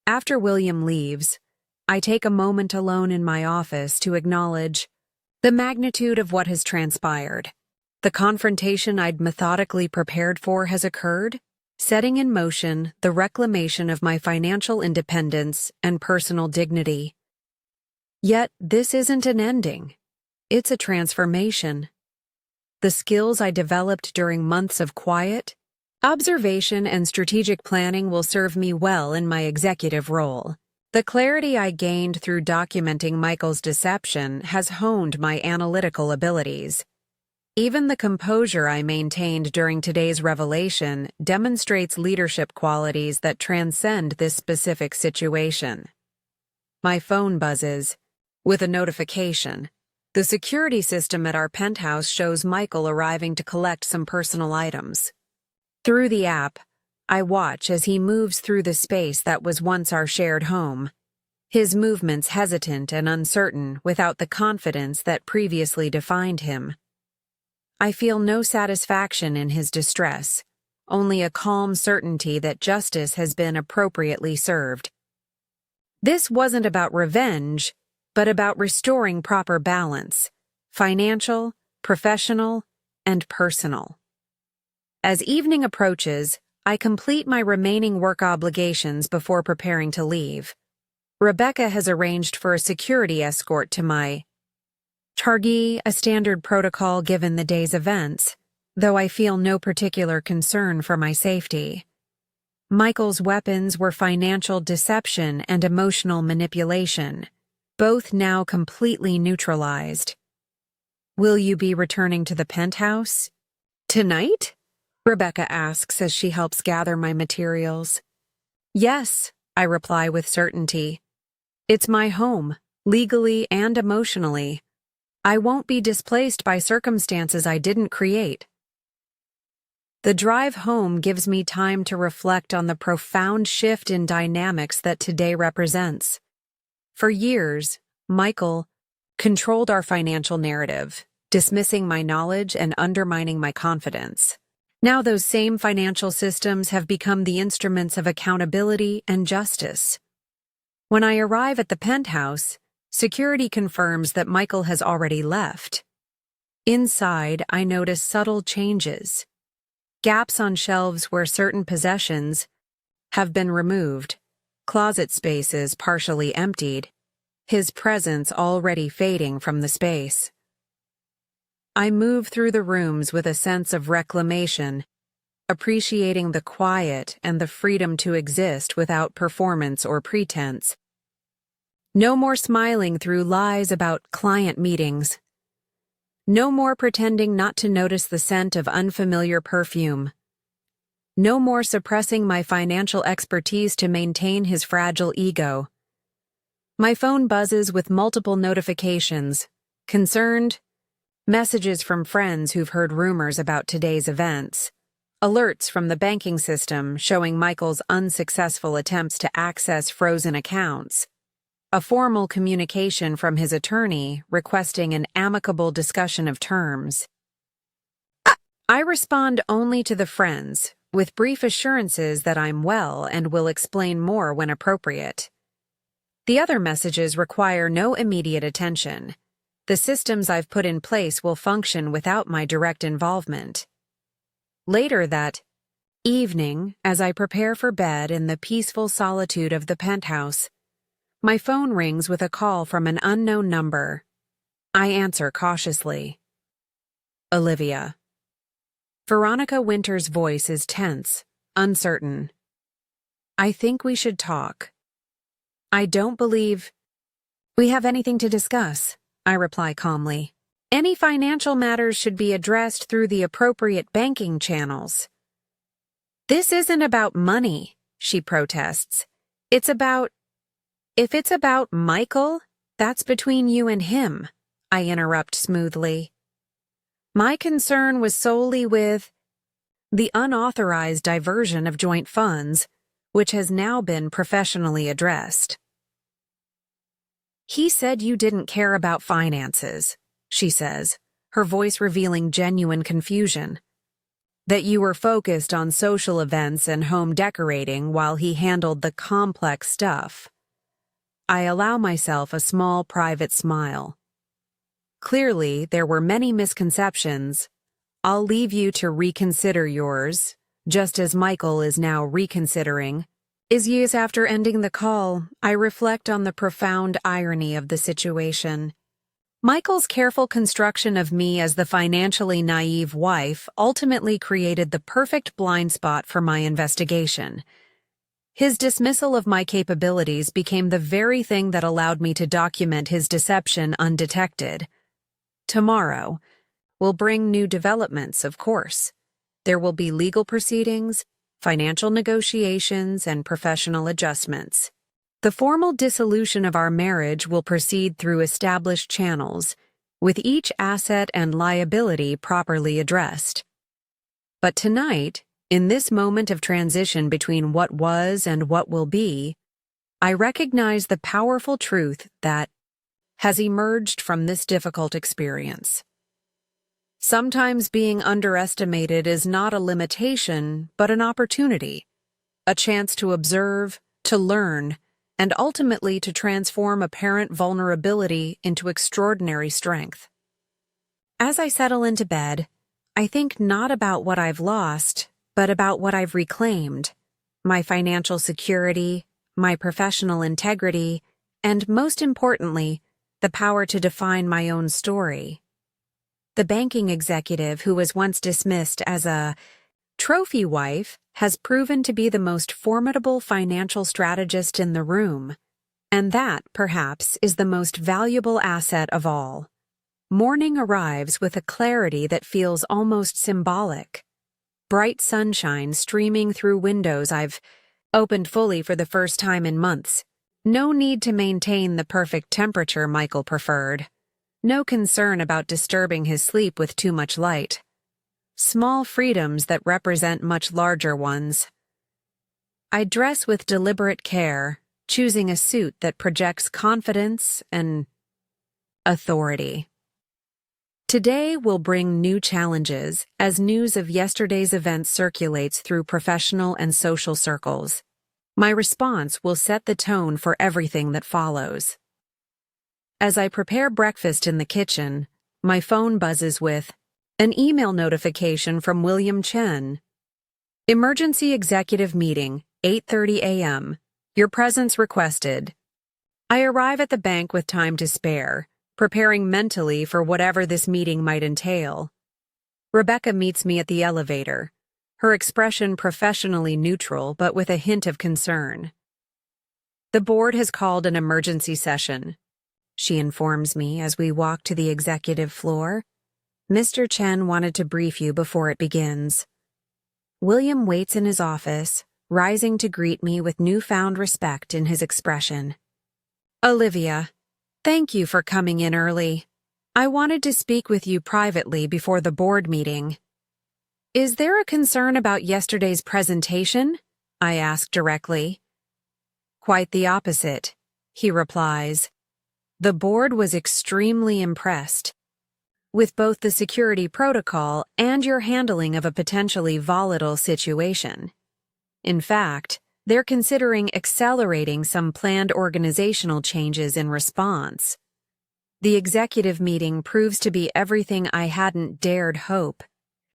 A: After William leaves, I take a moment alone in my office to acknowledge the magnitude of what has transpired. The confrontation I'd methodically prepared for has occurred, setting in motion the reclamation of my financial independence and personal dignity. Yet this isn't an ending. It's a transformation. The skills I developed during months of quiet, observation, and strategic planning will serve me well in my executive role. The clarity I gained through documenting Michael's deception has honed my analytical abilities. Even the composure I maintained during today's revelation demonstrates leadership qualities that transcend this specific situation. My phone buzzes with a notification. The security system at our penthouse shows Michael arriving to collect some personal items. Through the app, I watch as he moves through the space that was once our shared home. His movements hesitant and uncertain without the confidence that previously defined him. I feel no satisfaction in his distress, only a calm certainty that justice has been appropriately served. This wasn't about revenge, but about restoring proper balance, financial, professional, and personal. As evening approaches, I complete my remaining work obligations before preparing to leave. Rebecca has arranged for a security escort to my targi, a standard protocol given the day's events, though I feel no particular concern for my safety. Michael's weapons were financial deception and emotional manipulation, both now completely neutralized. Will you be returning to the penthouse tonight? Rebecca asks as she helps gather my materials. Yes, I reply with certainty. It's my home, legally and emotionally. I won't be displaced by circumstances I didn't create. The drive home gives me time to reflect on the profound shift in dynamics that today represents. For years, Michael controlled our financial narrative, dismissing my knowledge and undermining my confidence. Now those same financial systems have become the instruments of accountability and justice. When I arrive at the penthouse, security confirms that Michael has already left. Inside, I notice subtle changes. Gaps on shelves where certain possessions have been removed, closet spaces partially emptied, his presence already fading from the space. I move through the rooms with a sense of reclamation, appreciating the quiet and the freedom to exist without performance or pretense. No more smiling through lies about client meetings. No more pretending not to notice the scent of unfamiliar perfume. No more suppressing my financial expertise to maintain his fragile ego. My phone buzzes with multiple notifications, concerned, messages from friends who've heard rumors about today's events, alerts from the banking system showing Michael's unsuccessful attempts to access frozen accounts, a formal communication from his attorney requesting an amicable discussion of terms. I respond only to the friends, with brief assurances that I'm well and will explain more when appropriate. The other messages require no immediate attention. The systems I've put in place will function without my direct involvement. Later that evening, as I prepare for bed in the peaceful solitude of the penthouse, my phone rings with a call from an unknown number. I answer cautiously. Olivia. Veronica Winter's voice is tense, uncertain. I think we should talk. I don't believe we have anything to discuss, I reply calmly. Any financial matters should be addressed through the appropriate banking channels. This isn't about money, she protests. It's about If it's about Michael, that's between you and him, I interrupt smoothly. My concern was solely with the unauthorized diversion of joint funds, which has now been professionally addressed. He said you didn't care about finances, she says, her voice revealing genuine confusion. That you were focused on social events and home decorating while he handled the complex stuff. I allow myself a small private smile. Clearly, there were many misconceptions. I'll leave you to reconsider yours, just as Michael is now reconsidering. As years after ending the call, I reflect on the profound irony of the situation. Michael's careful construction of me as the financially naive wife ultimately created the perfect blind spot for my investigation. His dismissal of my capabilities became the very thing that allowed me to document his deception undetected. Tomorrow will bring new developments, of course. There will be legal proceedings, financial negotiations, and professional adjustments. The formal dissolution of our marriage will proceed through established channels, with each asset and liability properly addressed. But tonight, in this moment of transition between what was and what will be, I recognize the powerful truth that has emerged from this difficult experience. Sometimes being underestimated is not a limitation, but an opportunity, a chance to observe, to learn, and ultimately to transform apparent vulnerability into extraordinary strength. As I settle into bed, I think not about what I've lost, but about what I've reclaimed: my financial security, my professional integrity, and most importantly, the power to define my own story. The banking executive who was once dismissed as a trophy wife has proven to be the most formidable financial strategist in the room, and that, perhaps, is the most valuable asset of all. Morning arrives with a clarity that feels almost symbolic. Bright sunshine streaming through windows I've opened fully for the first time in months. No need to maintain the perfect temperature Michael preferred. No concern about disturbing his sleep with too much light. Small freedoms that represent much larger ones. I dress with deliberate care, choosing a suit that projects confidence and authority. Today will bring new challenges as news of yesterday's events circulates through professional and social circles. My response will set the tone for everything that follows. As I prepare breakfast in the kitchen, my phone buzzes with an email notification from William Chen. Emergency executive meeting, 8:30 a.m. Your presence requested. I arrive at the bank with time to spare, preparing mentally for whatever this meeting might entail. Rebecca meets me at the elevator, her expression professionally neutral but with a hint of concern. The board has called an emergency session, she informs me as we walk to the executive floor. Mr. Chen wanted to brief you before it begins. William waits in his office, rising to greet me with newfound respect in his expression. Olivia, thank you for coming in early. I wanted to speak with you privately before the board meeting. Is there a concern about yesterday's presentation? I ask directly. Quite the opposite, he replies. The board was extremely impressed with both the security protocol and your handling of a potentially volatile situation. In fact, they're considering accelerating some planned organizational changes in response. The executive meeting proves to be everything I hadn't dared hope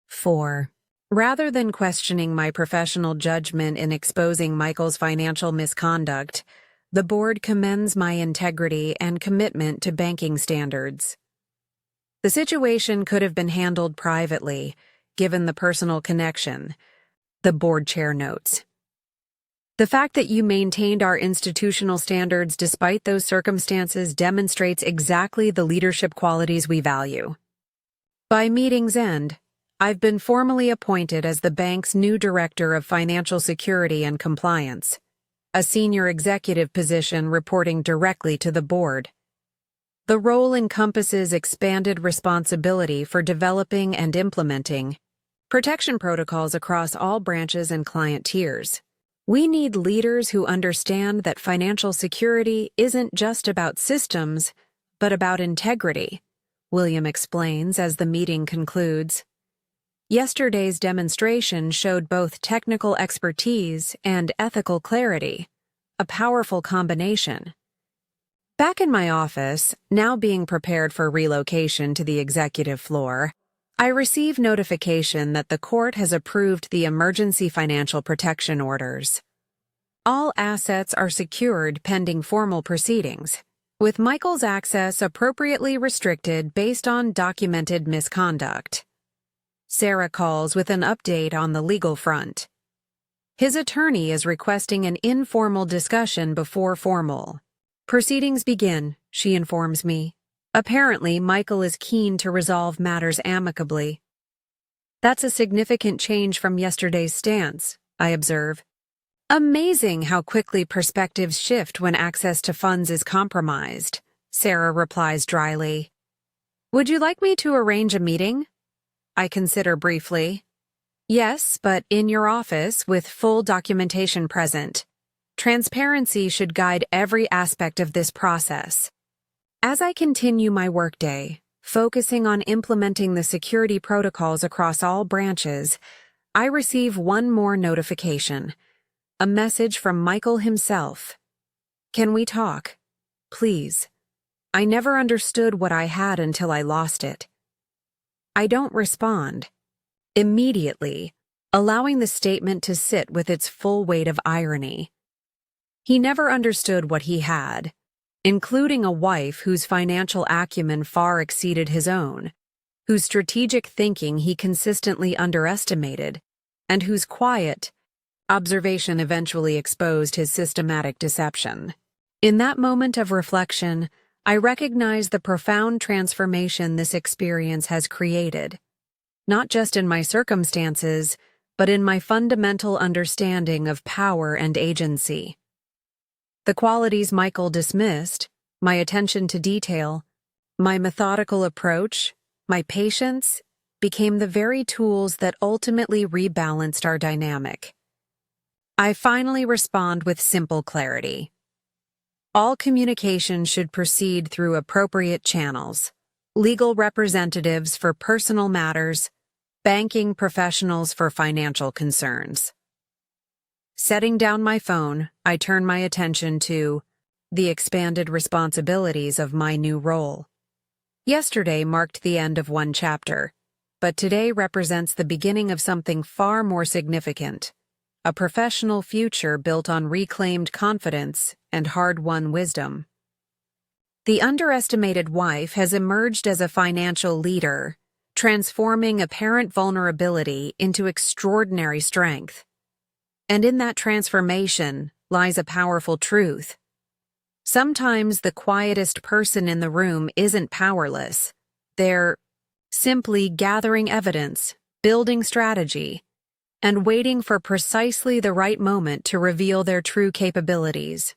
A: for. Rather than questioning my professional judgment in exposing Michael's financial misconduct, the board commends my integrity and commitment to banking standards. The situation could have been handled privately, given the personal connection, the board chair notes. The fact that you maintained our institutional standards despite those circumstances demonstrates exactly the leadership qualities we value. By meeting's end, I've been formally appointed as the bank's new Director of Financial Security and Compliance. a senior executive position reporting directly to the board. The role encompasses expanded responsibility for developing and implementing protection protocols across all branches and client tiers. We need leaders who understand that financial security isn't just about systems, but about integrity, William explains as the meeting concludes. Yesterday's demonstration showed both technical expertise and ethical clarity, a powerful combination. Back in my office, now being prepared for relocation to the executive floor, I receive notification that the court has approved the emergency financial protection orders. All assets are secured pending formal proceedings, with Michael's access appropriately restricted based on documented misconduct. Sarah calls with an update on the legal front. His attorney is requesting an informal discussion before formal. Proceedings begin, she informs me. Apparently, Michael is keen to resolve matters amicably. That's a significant change from yesterday's stance, I observe. Amazing how quickly perspectives shift when access to funds is compromised, Sarah replies dryly. Would you like me to arrange a meeting? I consider briefly. Yes, but in your office with full documentation present. Transparency should guide every aspect of this process. As I continue my workday, focusing on implementing the security protocols across all branches, I receive one more notification. A message from Michael himself. Can we talk? Please. I never understood what I had until I lost it. I don't respond. Immediately, allowing the statement to sit with its full weight of irony. He never understood what he had, including a wife whose financial acumen far exceeded his own, whose strategic thinking he consistently underestimated, and whose quiet observation eventually exposed his systematic deception. In that moment of reflection, I recognize the profound transformation this experience has created, not just in my circumstances, but in my fundamental understanding of power and agency. The qualities Michael dismissed, my attention to detail, my methodical approach, my patience, became the very tools that ultimately rebalanced our dynamic. I finally respond with simple clarity. All communication should proceed through appropriate channels: legal representatives for personal matters, banking professionals for financial concerns. Setting down my phone, I turn my attention to the expanded responsibilities of my new role. Yesterday marked the end of one chapter, but today represents the beginning of something far more significant: a professional future built on reclaimed confidence and hard-won wisdom. The underestimated wife has emerged as a financial leader, transforming apparent vulnerability into extraordinary strength. And in that transformation lies a powerful truth. Sometimes the quietest person in the room isn't powerless. They're simply gathering evidence, building strategy, and waiting for precisely the right moment to reveal their true capabilities.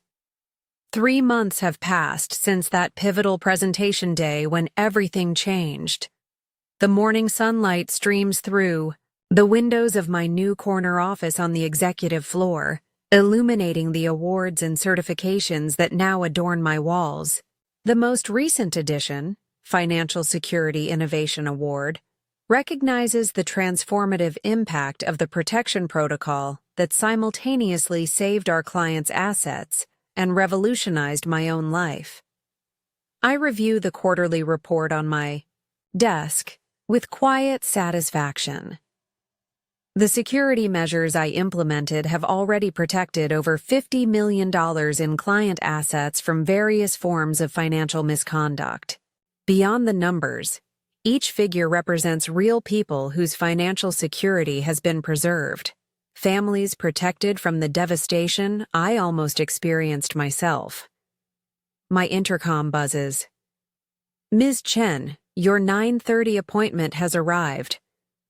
A: 3 months have passed since that pivotal presentation day when everything changed. The morning sunlight streams through the windows of my new corner office on the executive floor, illuminating the awards and certifications that now adorn my walls. The most recent edition, Financial Security Innovation Award, recognizes the transformative impact of the protection protocol that simultaneously saved our clients' assets and revolutionized my own life. I review the quarterly report on my desk with quiet satisfaction. The security measures I implemented have already protected over $50 million in client assets from various forms of financial misconduct. Beyond the numbers, each figure represents real people whose financial security has been preserved, families protected from the devastation I almost experienced myself. My intercom buzzes. Ms. Chen, your 9:30 appointment has arrived,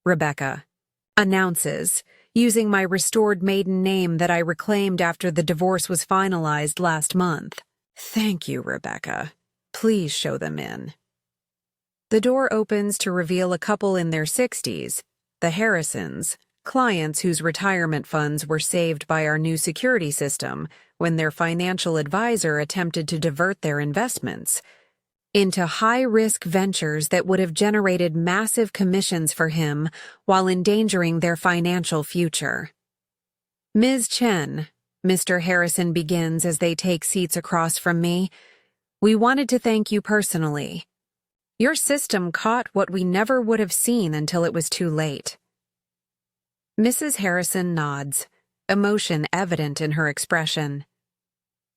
A: Rebecca announces, using my restored maiden name that I reclaimed after the divorce was finalized last month. Thank you, Rebecca. Please show them in. The door opens to reveal a couple in their 60s, the Harrisons, clients whose retirement funds were saved by our new security system when their financial advisor attempted to divert their investments into high-risk ventures that would have generated massive commissions for him while endangering their financial future. Ms. Chen, Mr. Harrison begins as they take seats across from me, we wanted to thank you personally. Your system caught what we never would have seen until it was too late. Mrs. Harrison nods, emotion evident in her expression.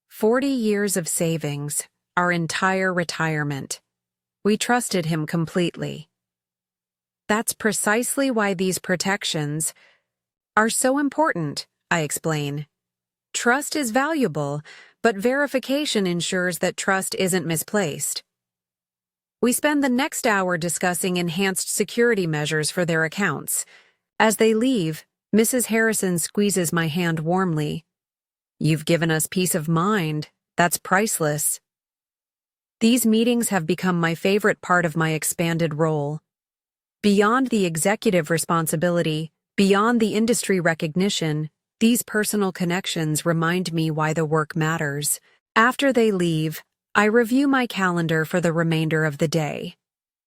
A: 40 years of savings, our entire retirement. We trusted him completely. That's precisely why these protections are so important, I explain. Trust is valuable, but verification ensures that trust isn't misplaced. We spend the next hour discussing enhanced security measures for their accounts. As they leave, Mrs. Harrison squeezes my hand warmly. You've given us peace of mind. That's priceless. These meetings have become my favorite part of my expanded role. Beyond the executive responsibility, beyond the industry recognition, these personal connections remind me why the work matters. After they leave, I review my calendar for the remainder of the day.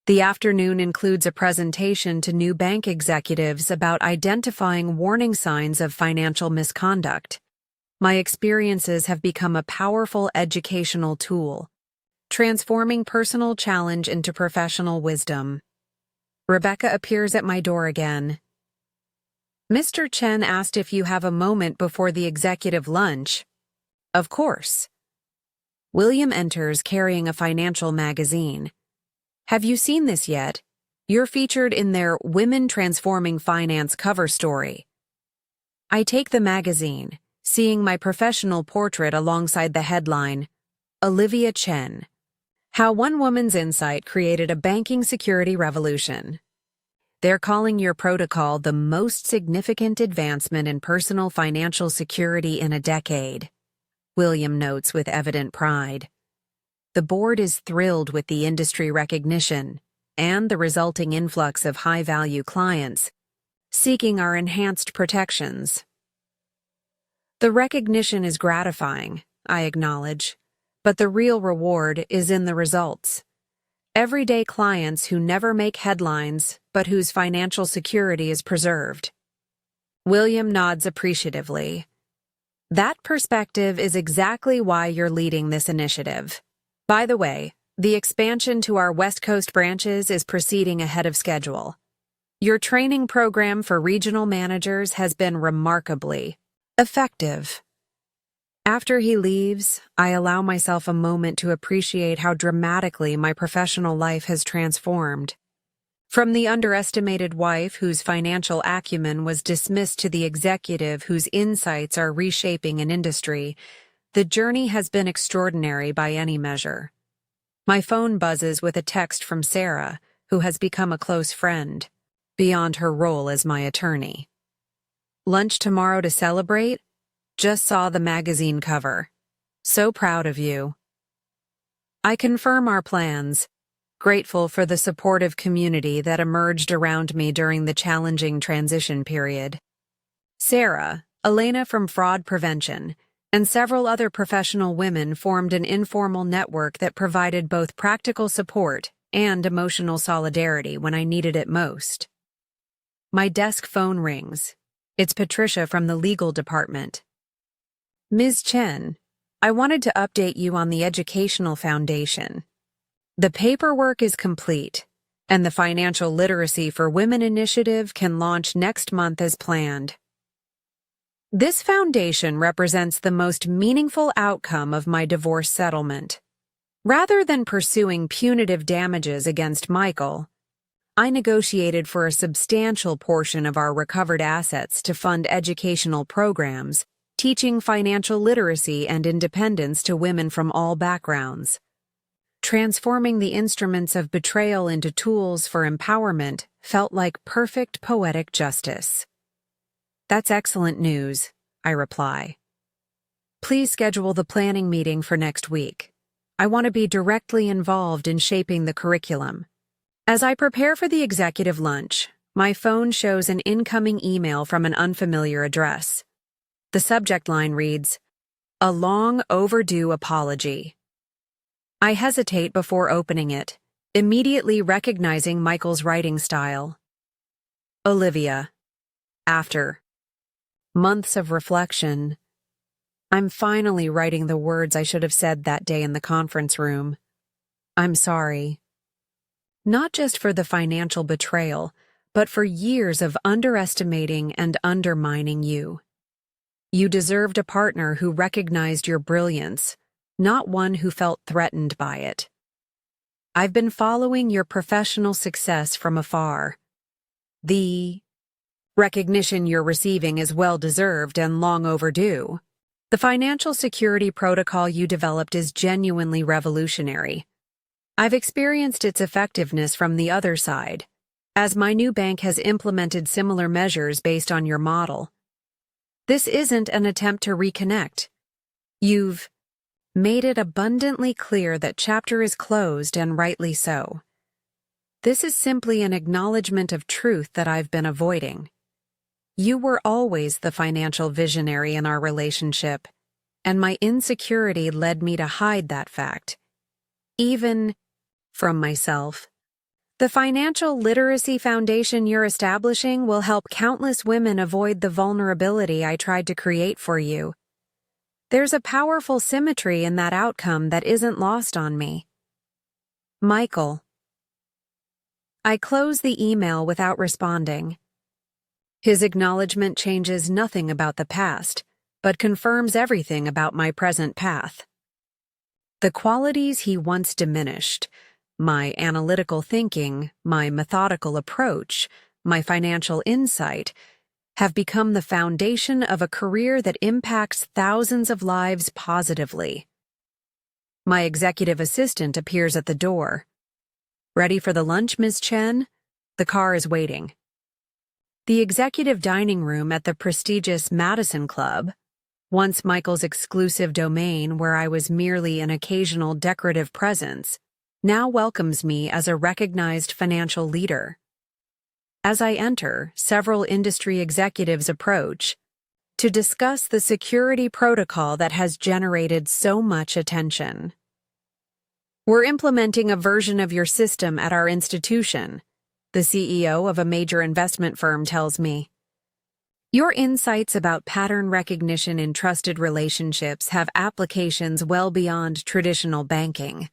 A: The afternoon includes a presentation to new bank executives about identifying warning signs of financial misconduct. My experiences have become a powerful educational tool, transforming personal challenge into professional wisdom. Rebecca appears at my door again. Mr. Chen asked if you have a moment before the executive lunch. Of course. William enters carrying a financial magazine. Have you seen this yet? You're featured in their Women Transforming Finance cover story. I take the magazine, seeing my professional portrait alongside the headline, Olivia Chen. How one woman's insight created a banking security revolution. They're calling your protocol the most significant advancement in personal financial security in a decade, William notes with evident pride. The board is thrilled with the industry recognition and the resulting influx of high-value clients seeking our enhanced protections. The recognition is gratifying, I acknowledge, but the real reward is in the results. Everyday clients who never make headlines, but whose financial security is preserved. William nods appreciatively. That perspective is exactly why you're leading this initiative. By the way, the expansion to our West Coast branches is proceeding ahead of schedule. Your training program for regional managers has been remarkably effective. After he leaves, I allow myself a moment to appreciate how dramatically my professional life has transformed. From the underestimated wife whose financial acumen was dismissed to the executive whose insights are reshaping an industry, the journey has been extraordinary by any measure. My phone buzzes with a text from Sarah, who has become a close friend, beyond her role as my attorney. Lunch tomorrow to celebrate? Just saw the magazine cover. So proud of you. I confirm our plans, grateful for the supportive community that emerged around me during the challenging transition period. Sarah, Elena from Fraud Prevention, and several other professional women formed an informal network that provided both practical support and emotional solidarity when I needed it most. My desk phone rings. It's Patricia from the legal department. Ms. Chen, I wanted to update you on the Educational Foundation. The paperwork is complete, and the Financial Literacy for Women initiative can launch next month as planned. This foundation represents the most meaningful outcome of my divorce settlement. Rather than pursuing punitive damages against Michael, I negotiated for a substantial portion of our recovered assets to fund educational programs teaching financial literacy and independence to women from all backgrounds. Transforming the instruments of betrayal into tools for empowerment felt like perfect poetic justice. That's excellent news, I reply. Please schedule the planning meeting for next week. I want to be directly involved in shaping the curriculum. As I prepare for the executive lunch, my phone shows an incoming email from an unfamiliar address. The subject line reads, "A long overdue apology." I hesitate before opening it, immediately recognizing Michael's writing style. Olivia. After months of reflection, I'm finally writing the words I should have said that day in the conference room. I'm sorry. Not just for the financial betrayal, but for years of underestimating and undermining you. You deserved a partner who recognized your brilliance, not one who felt threatened by it. I've been following your professional success from afar. The recognition you're receiving is well-deserved and long overdue. The financial security protocol you developed is genuinely revolutionary. I've experienced its effectiveness from the other side, as my new bank has implemented similar measures based on your model. This isn't an attempt to reconnect. You've made it abundantly clear that chapter is closed, and rightly so. This is simply an acknowledgement of truth that I've been avoiding. You were always the financial visionary in our relationship, and my insecurity led me to hide that fact, even from myself. The financial literacy foundation you're establishing will help countless women avoid the vulnerability I tried to create for you. There's a powerful symmetry in that outcome that isn't lost on me. Michael. I close the email without responding. His acknowledgement changes nothing about the past, but confirms everything about my present path. The qualities he once diminished, my analytical thinking, my methodical approach, my financial insight, have become the foundation of a career that impacts thousands of lives positively. My executive assistant appears at the door. "Ready for the lunch, Ms. Chen? The car is waiting." The executive dining room at the prestigious Madison Club, once Michael's exclusive domain where I was merely an occasional decorative presence, now welcomes me as a recognized financial leader. As I enter, several industry executives approach to discuss the security protocol that has generated so much attention. "We're implementing a version of your system at our institution," the CEO of a major investment firm tells me. "Your insights about pattern recognition in trusted relationships have applications well beyond traditional banking."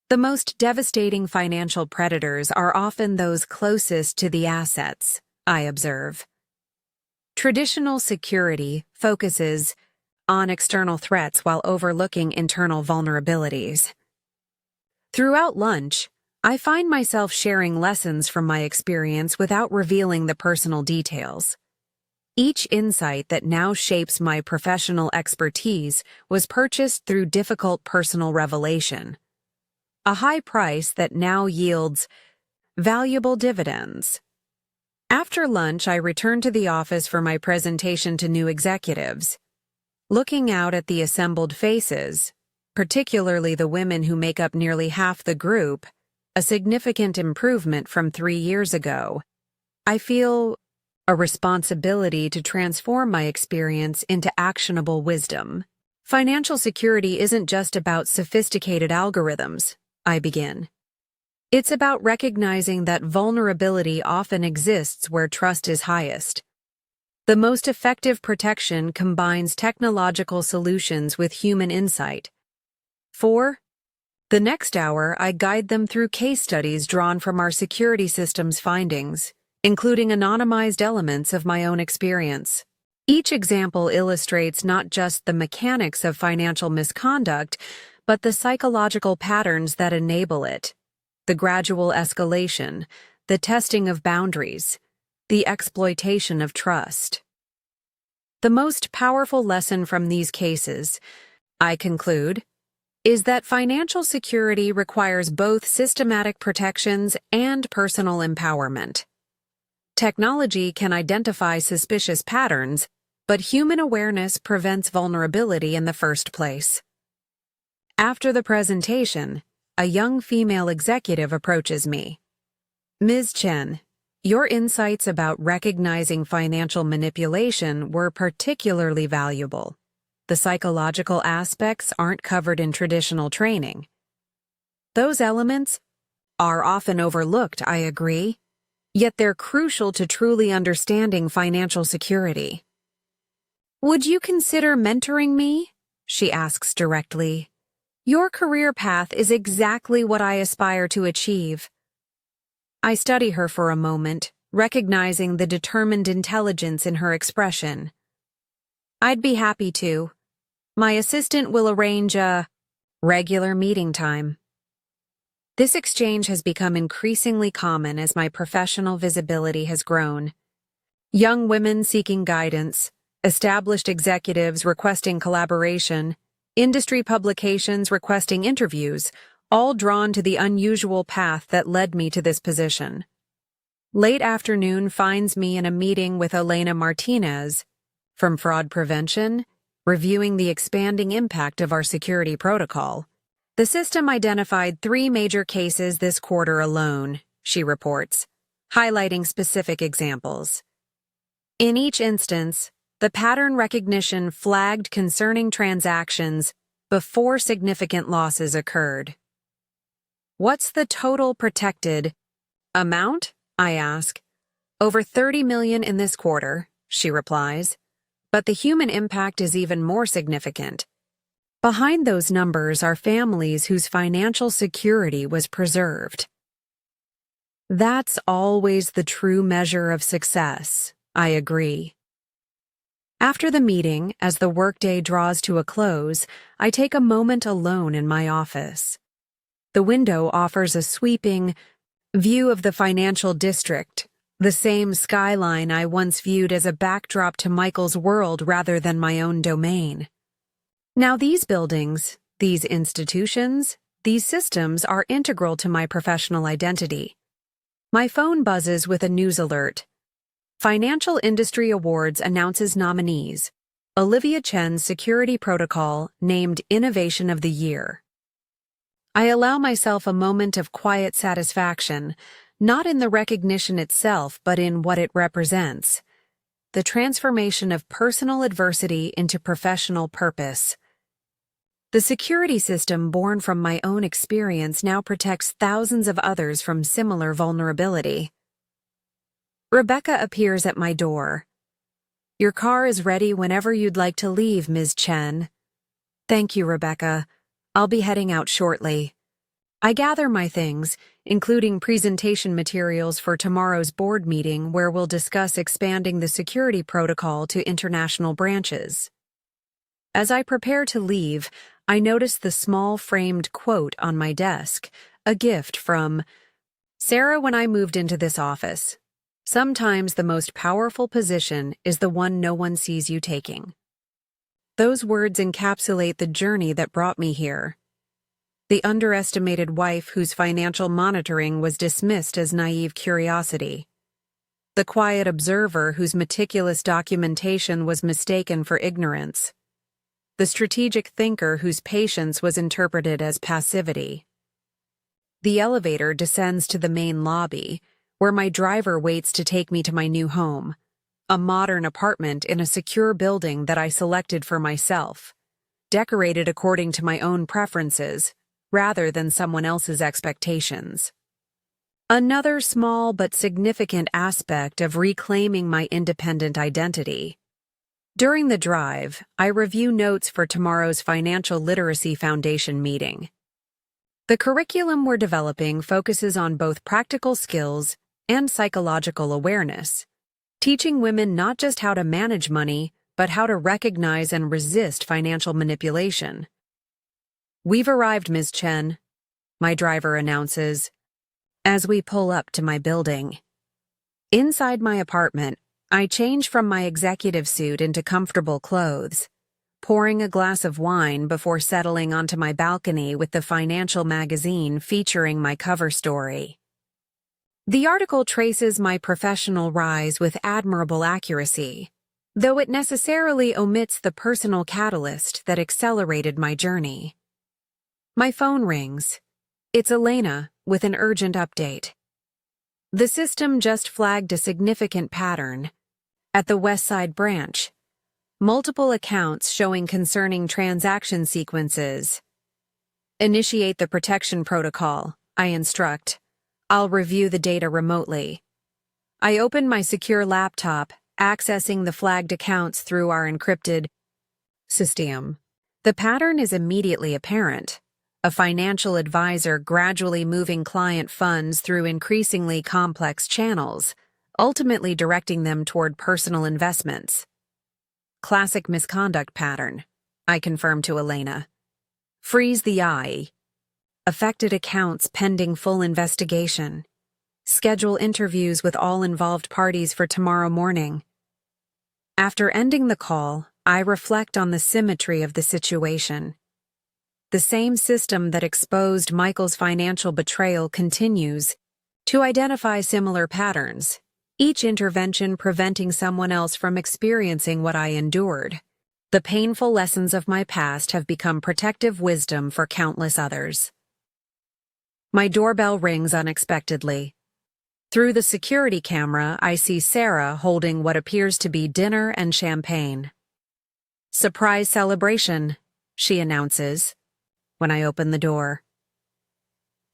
A: The most devastating financial predators are often those closest to the assets, I observe. Traditional security focuses on external threats while overlooking internal vulnerabilities. Throughout lunch, I find myself sharing lessons from my experience without revealing the personal details. Each insight that now shapes my professional expertise was purchased through difficult personal revelation. A high price that now yields valuable dividends. After lunch, I return to the office for my presentation to new executives. Looking out at the assembled faces, particularly the women who make up nearly half the group, a significant improvement from 3 years ago, I feel a responsibility to transform my experience into actionable wisdom. Financial security isn't just about sophisticated algorithms, I begin. It's about recognizing that vulnerability often exists where trust is highest. The most effective protection combines technological solutions with human insight. For the next hour, I guide them through case studies drawn from our security system's findings, including anonymized elements of my own experience. Each example illustrates not just the mechanics of financial misconduct, but the psychological patterns that enable it, the gradual escalation, the testing of boundaries, the exploitation of trust. The most powerful lesson from these cases, I conclude, is that financial security requires both systematic protections and personal empowerment. Technology can identify suspicious patterns, but human awareness prevents vulnerability in the first place. After the presentation, a young female executive approaches me. Ms. Chen, your insights about recognizing financial manipulation were particularly valuable. The psychological aspects aren't covered in traditional training. Those elements are often overlooked, I agree, yet they're crucial to truly understanding financial security. Would you consider mentoring me? She asks directly. Your career path is exactly what I aspire to achieve. I study her for a moment, recognizing the determined intelligence in her expression. I'd be happy to. My assistant will arrange a regular meeting time. This exchange has become increasingly common as my professional visibility has grown. Young women seeking guidance, established executives requesting collaboration, industry publications requesting interviews, all drawn to the unusual path that led me to this position. Late afternoon finds me in a meeting with Elena Martinez from Fraud Prevention, reviewing the expanding impact of our security protocol. The system identified 3 major cases this quarter alone, she reports, highlighting specific examples. In each instance, the pattern recognition flagged concerning transactions before significant losses occurred. What's the total protected amount? I ask. Over 30 million in this quarter, she replies. But the human impact is even more significant. Behind those numbers are families whose financial security was preserved. That's always the true measure of success, I agree. After the meeting, as the workday draws to a close, I take a moment alone in my office. The window offers a sweeping view of the financial district, the same skyline I once viewed as a backdrop to Michael's world rather than my own domain. Now these buildings, these institutions, these systems are integral to my professional identity. My phone buzzes with a news alert. Financial Industry Awards announces nominees. Olivia Chen's security protocol named Innovation of the Year. I allow myself a moment of quiet satisfaction, not in the recognition itself but in what it represents. The transformation of personal adversity into professional purpose. The security system born from my own experience now protects thousands of others from similar vulnerability. Rebecca appears at my door. Your car is ready whenever you'd like to leave, Ms. Chen. Thank you, Rebecca. I'll be heading out shortly. I gather my things, including presentation materials for tomorrow's board meeting where we'll discuss expanding the security protocol to international branches. As I prepare to leave, I notice the small framed quote on my desk, a gift from Sarah when I moved into this office. Sometimes the most powerful position is the one no one sees you taking. Those words encapsulate the journey that brought me here. The underestimated wife whose financial monitoring was dismissed as naive curiosity. The quiet observer whose meticulous documentation was mistaken for ignorance. The strategic thinker whose patience was interpreted as passivity. The elevator descends to the main lobby, where my driver waits to take me to my new home, a modern apartment in a secure building that I selected for myself, decorated according to my own preferences, rather than someone else's expectations. Another small but significant aspect of reclaiming my independent identity. During the drive, I review notes for tomorrow's Financial Literacy Foundation meeting. The curriculum we're developing focuses on both practical skills and psychological awareness, teaching women not just how to manage money, but how to recognize and resist financial manipulation. We've arrived, Ms. Chen, my driver announces, as we pull up to my building. Inside my apartment, I change from my executive suit into comfortable clothes, pouring a glass of wine before settling onto my balcony with the financial magazine featuring my cover story. The article traces my professional rise with admirable accuracy, though it necessarily omits the personal catalyst that accelerated my journey. My phone rings. It's Elena with an urgent update. The system just flagged a significant pattern. At the Westside branch, multiple accounts showing concerning transaction sequences. Initiate the protection protocol, I instruct. I'll review the data remotely. I open my secure laptop, accessing the flagged accounts through our encrypted system. The pattern is immediately apparent. A financial advisor gradually moving client funds through increasingly complex channels, ultimately directing them toward personal investments. Classic misconduct pattern, I confirm to Elena. Freeze the eye. Affected accounts pending full investigation. Schedule interviews with all involved parties for tomorrow morning. After ending the call, I reflect on the symmetry of the situation. The same system that exposed Michael's financial betrayal continues to identify similar patterns, each intervention preventing someone else from experiencing what I endured. The painful lessons of my past have become protective wisdom for countless others. My doorbell rings unexpectedly. Through the security camera, I see Sarah holding what appears to be dinner and champagne. Surprise celebration, she announces when I open the door.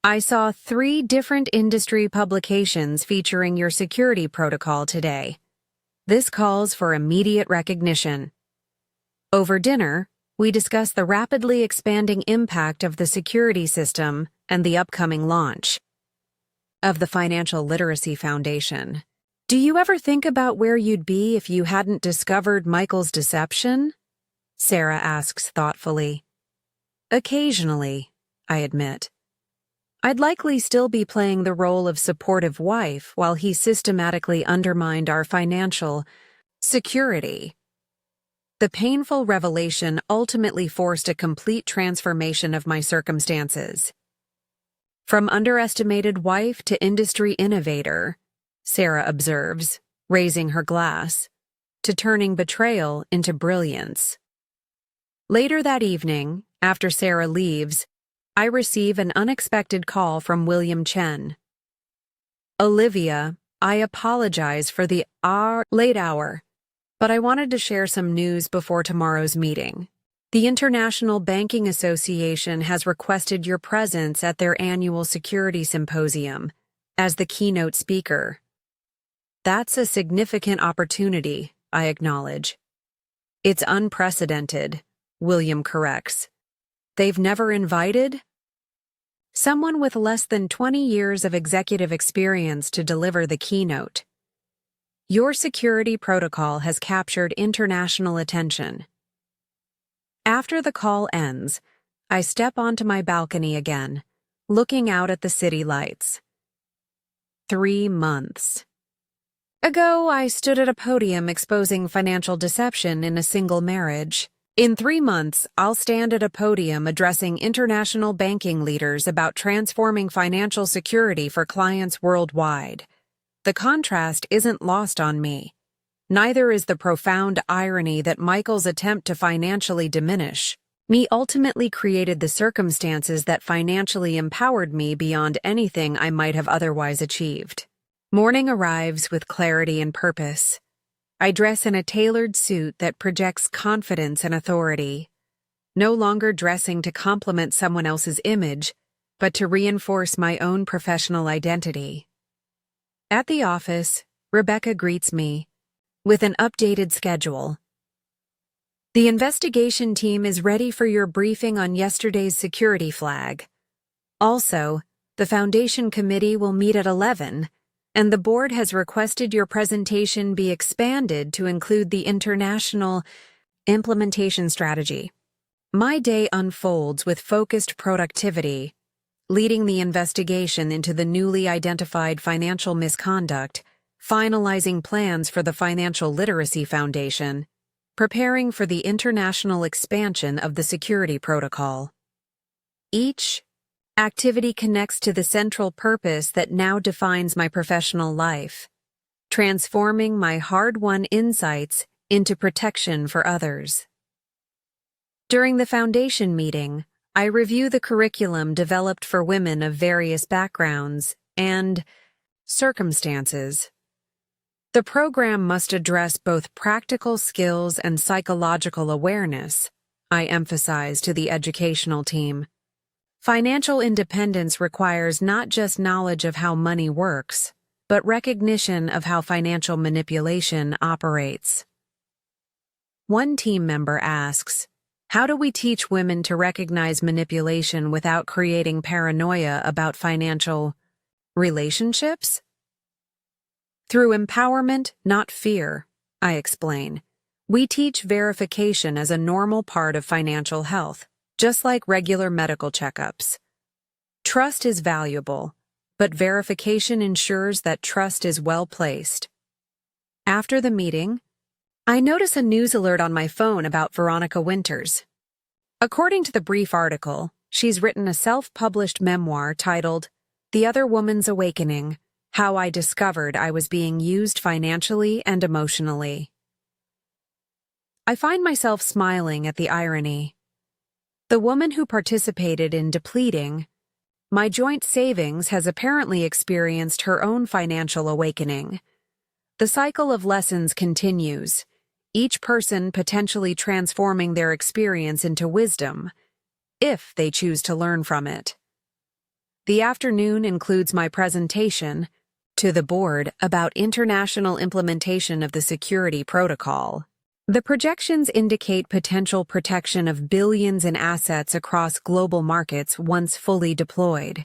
A: I saw 3 different industry publications featuring your security protocol today. This calls for immediate recognition. Over dinner, we discuss the rapidly expanding impact of the security system and the upcoming launch of the Financial Literacy Foundation. Do you ever think about where you'd be if you hadn't discovered Michael's deception? Sarah asks thoughtfully. Occasionally, I admit. I'd likely still be playing the role of supportive wife while he systematically undermined our financial security. The painful revelation ultimately forced a complete transformation of my circumstances. From underestimated wife to industry innovator, Sarah observes, raising her glass, to turning betrayal into brilliance. Later that evening, after Sarah leaves, I receive an unexpected call from William Chen. Olivia, I apologize for the late hour, but I wanted to share some news before tomorrow's meeting. The International Banking Association has requested your presence at their annual security symposium as the keynote speaker. That's a significant opportunity, I acknowledge. It's unprecedented, William corrects. They've never invited someone with less than 20 years of executive experience to deliver the keynote. Your security protocol has captured international attention. After the call ends, I step onto my balcony again, looking out at the city lights. 3 months ago, I stood at a podium exposing financial deception in a single marriage. In 3 months, I'll stand at a podium addressing international banking leaders about transforming financial security for clients worldwide. The contrast isn't lost on me. Neither is the profound irony that Michael's attempt to financially diminish me ultimately created the circumstances that financially empowered me beyond anything I might have otherwise achieved. Morning arrives with clarity and purpose. I dress in a tailored suit that projects confidence and authority, no longer dressing to complement someone else's image, but to reinforce my own professional identity. At the office, Rebecca greets me with an updated schedule. The investigation team is ready for your briefing on yesterday's security flag. Also, the Foundation Committee will meet at 11, and the board has requested your presentation be expanded to include the international implementation strategy. My day unfolds with focused productivity, leading the investigation into the newly identified financial misconduct, finalizing plans for the Financial Literacy Foundation, preparing for the international expansion of the security protocol. Each Activity connects to the central purpose that now defines my professional life, transforming my hard-won insights into protection for others. During the foundation meeting, I review the curriculum developed for women of various backgrounds and circumstances. The program must address both practical skills and psychological awareness, I emphasize to the educational team. Financial independence requires not just knowledge of how money works, but recognition of how financial manipulation operates. One team member asks, "How do we teach women to recognize manipulation without creating paranoia about financial relationships?" Through empowerment, not fear, I explain. We teach verification as a normal part of financial health, just like regular medical checkups. Trust is valuable, but verification ensures that trust is well placed. After the meeting, I notice a news alert on my phone about Veronica Winters. According to the brief article, she's written a self-published memoir titled The Other Woman's Awakening: How I Discovered I Was Being Used Financially and Emotionally. I find myself smiling at the irony. The woman who participated in depleting my joint savings has apparently experienced her own financial awakening. The cycle of lessons continues, each person potentially transforming their experience into wisdom, if they choose to learn from it. The afternoon includes my presentation to the board about international implementation of the security protocol. The projections indicate potential protection of billions in assets across global markets once fully deployed.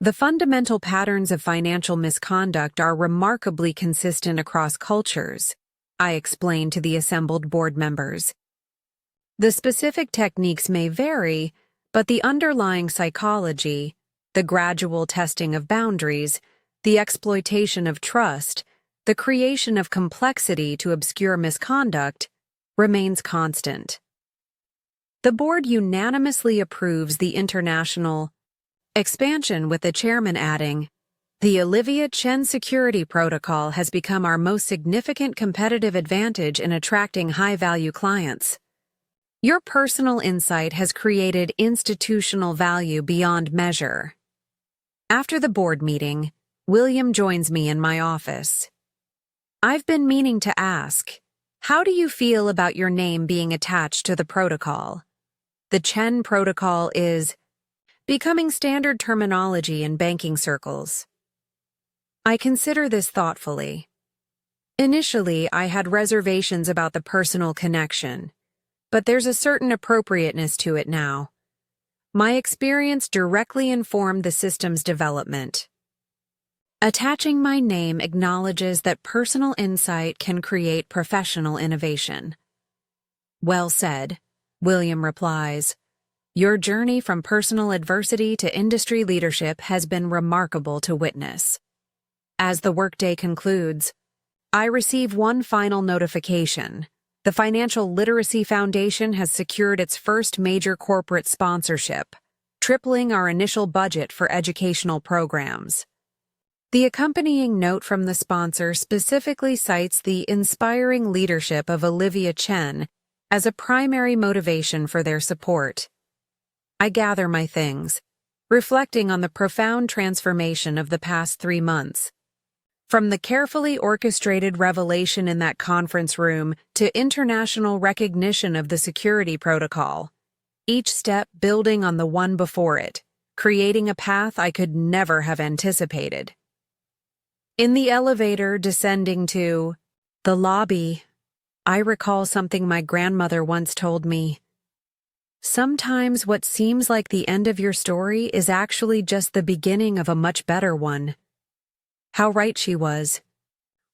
A: The fundamental patterns of financial misconduct are remarkably consistent across cultures, I explained to the assembled board members. The specific techniques may vary, but the underlying psychology, the gradual testing of boundaries, the exploitation of trust, the creation of complexity to obscure misconduct, remains constant. The board unanimously approves the international expansion, with the chairman adding, "The Olivia Chen Security Protocol has become our most significant competitive advantage in attracting high-value clients. Your personal insight has created institutional value beyond measure." After the board meeting, William joins me in my office. "I've been meaning to ask, how do you feel about your name being attached to the protocol? The Chen Protocol is becoming standard terminology in banking circles." I consider this thoughtfully. Initially, I had reservations about the personal connection, but there's a certain appropriateness to it now. My experience directly informed the system's development. Attaching my name acknowledges that personal insight can create professional innovation. "Well said," William replies. "Your journey from personal adversity to industry leadership has been remarkable to witness." As the workday concludes, I receive one final notification. The Financial Literacy Foundation has secured its first major corporate sponsorship, tripling our initial budget for educational programs. The accompanying note from the sponsor specifically cites the inspiring leadership of Olivia Chen as a primary motivation for their support. I gather my things, reflecting on the profound transformation of the past 3 months. From the carefully orchestrated revelation in that conference room to international recognition of the security protocol, each step building on the one before it, creating a path I could never have anticipated. In the elevator descending to the lobby, I recall something my grandmother once told me. Sometimes what seems like the end of your story is actually just the beginning of a much better one. How right she was.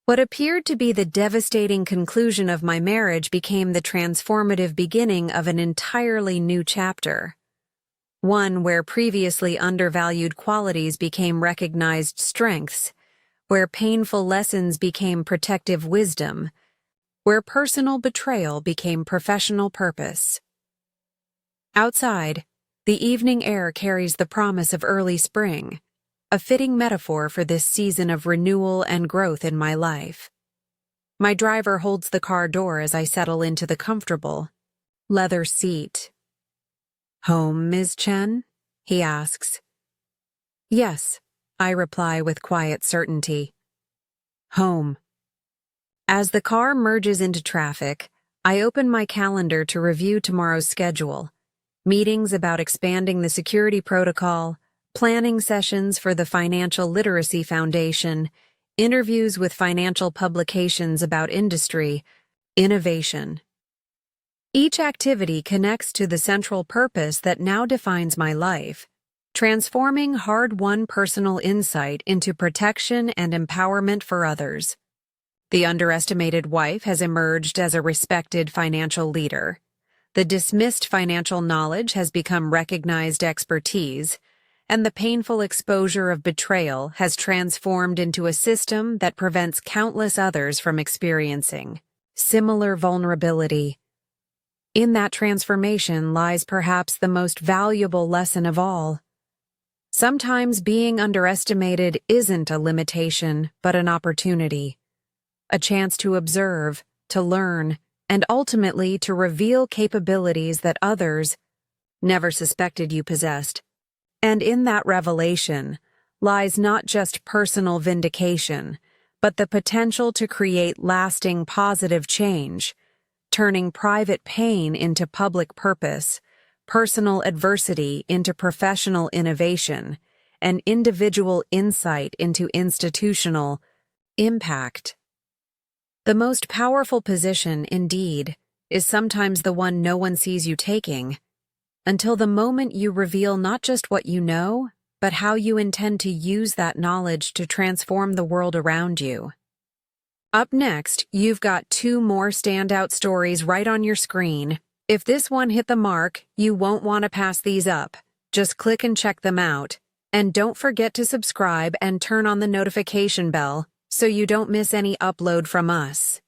A: What appeared to be the devastating conclusion of my marriage became the transformative beginning of an entirely new chapter. One where previously undervalued qualities became recognized strengths, where painful lessons became protective wisdom, where personal betrayal became professional purpose. Outside, The evening air carries the promise of early spring, a fitting metaphor for this season of renewal and growth in my life. My driver holds the car door as I settle into the comfortable leather seat. "Home, Ms. Chen?" he asks. "Yes," I reply with quiet certainty. "Home." As the car merges into traffic, I open my calendar to review tomorrow's schedule. Meetings about expanding the security protocol, planning sessions for the Financial Literacy Foundation, interviews with financial publications about industry, innovation. Each activity connects to the central purpose that now defines my life, transforming hard-won personal insight into protection and empowerment for others. The underestimated wife has emerged as a respected financial leader. The dismissed financial knowledge has become recognized expertise, and the painful exposure of betrayal has transformed into a system that prevents countless others from experiencing similar vulnerability. In that transformation lies perhaps the most valuable lesson of all. Sometimes being underestimated isn't a limitation, but an opportunity. A chance to observe, to learn, and ultimately to reveal capabilities that others never suspected you possessed. And in that revelation lies not just personal vindication, but the potential to create lasting positive change, turning private pain into public purpose, personal adversity into professional innovation, and individual insight into institutional impact. The most powerful position, indeed, is sometimes the one no one sees you taking, until the moment you reveal not just what you know, but how you intend to use that knowledge to transform the world around you. Up next, you've got 2 more standout stories right on your screen. If this one hit the mark, you won't want to pass these up. Just click and check them out. And don't forget to subscribe and turn on the notification bell so you don't miss any upload from us.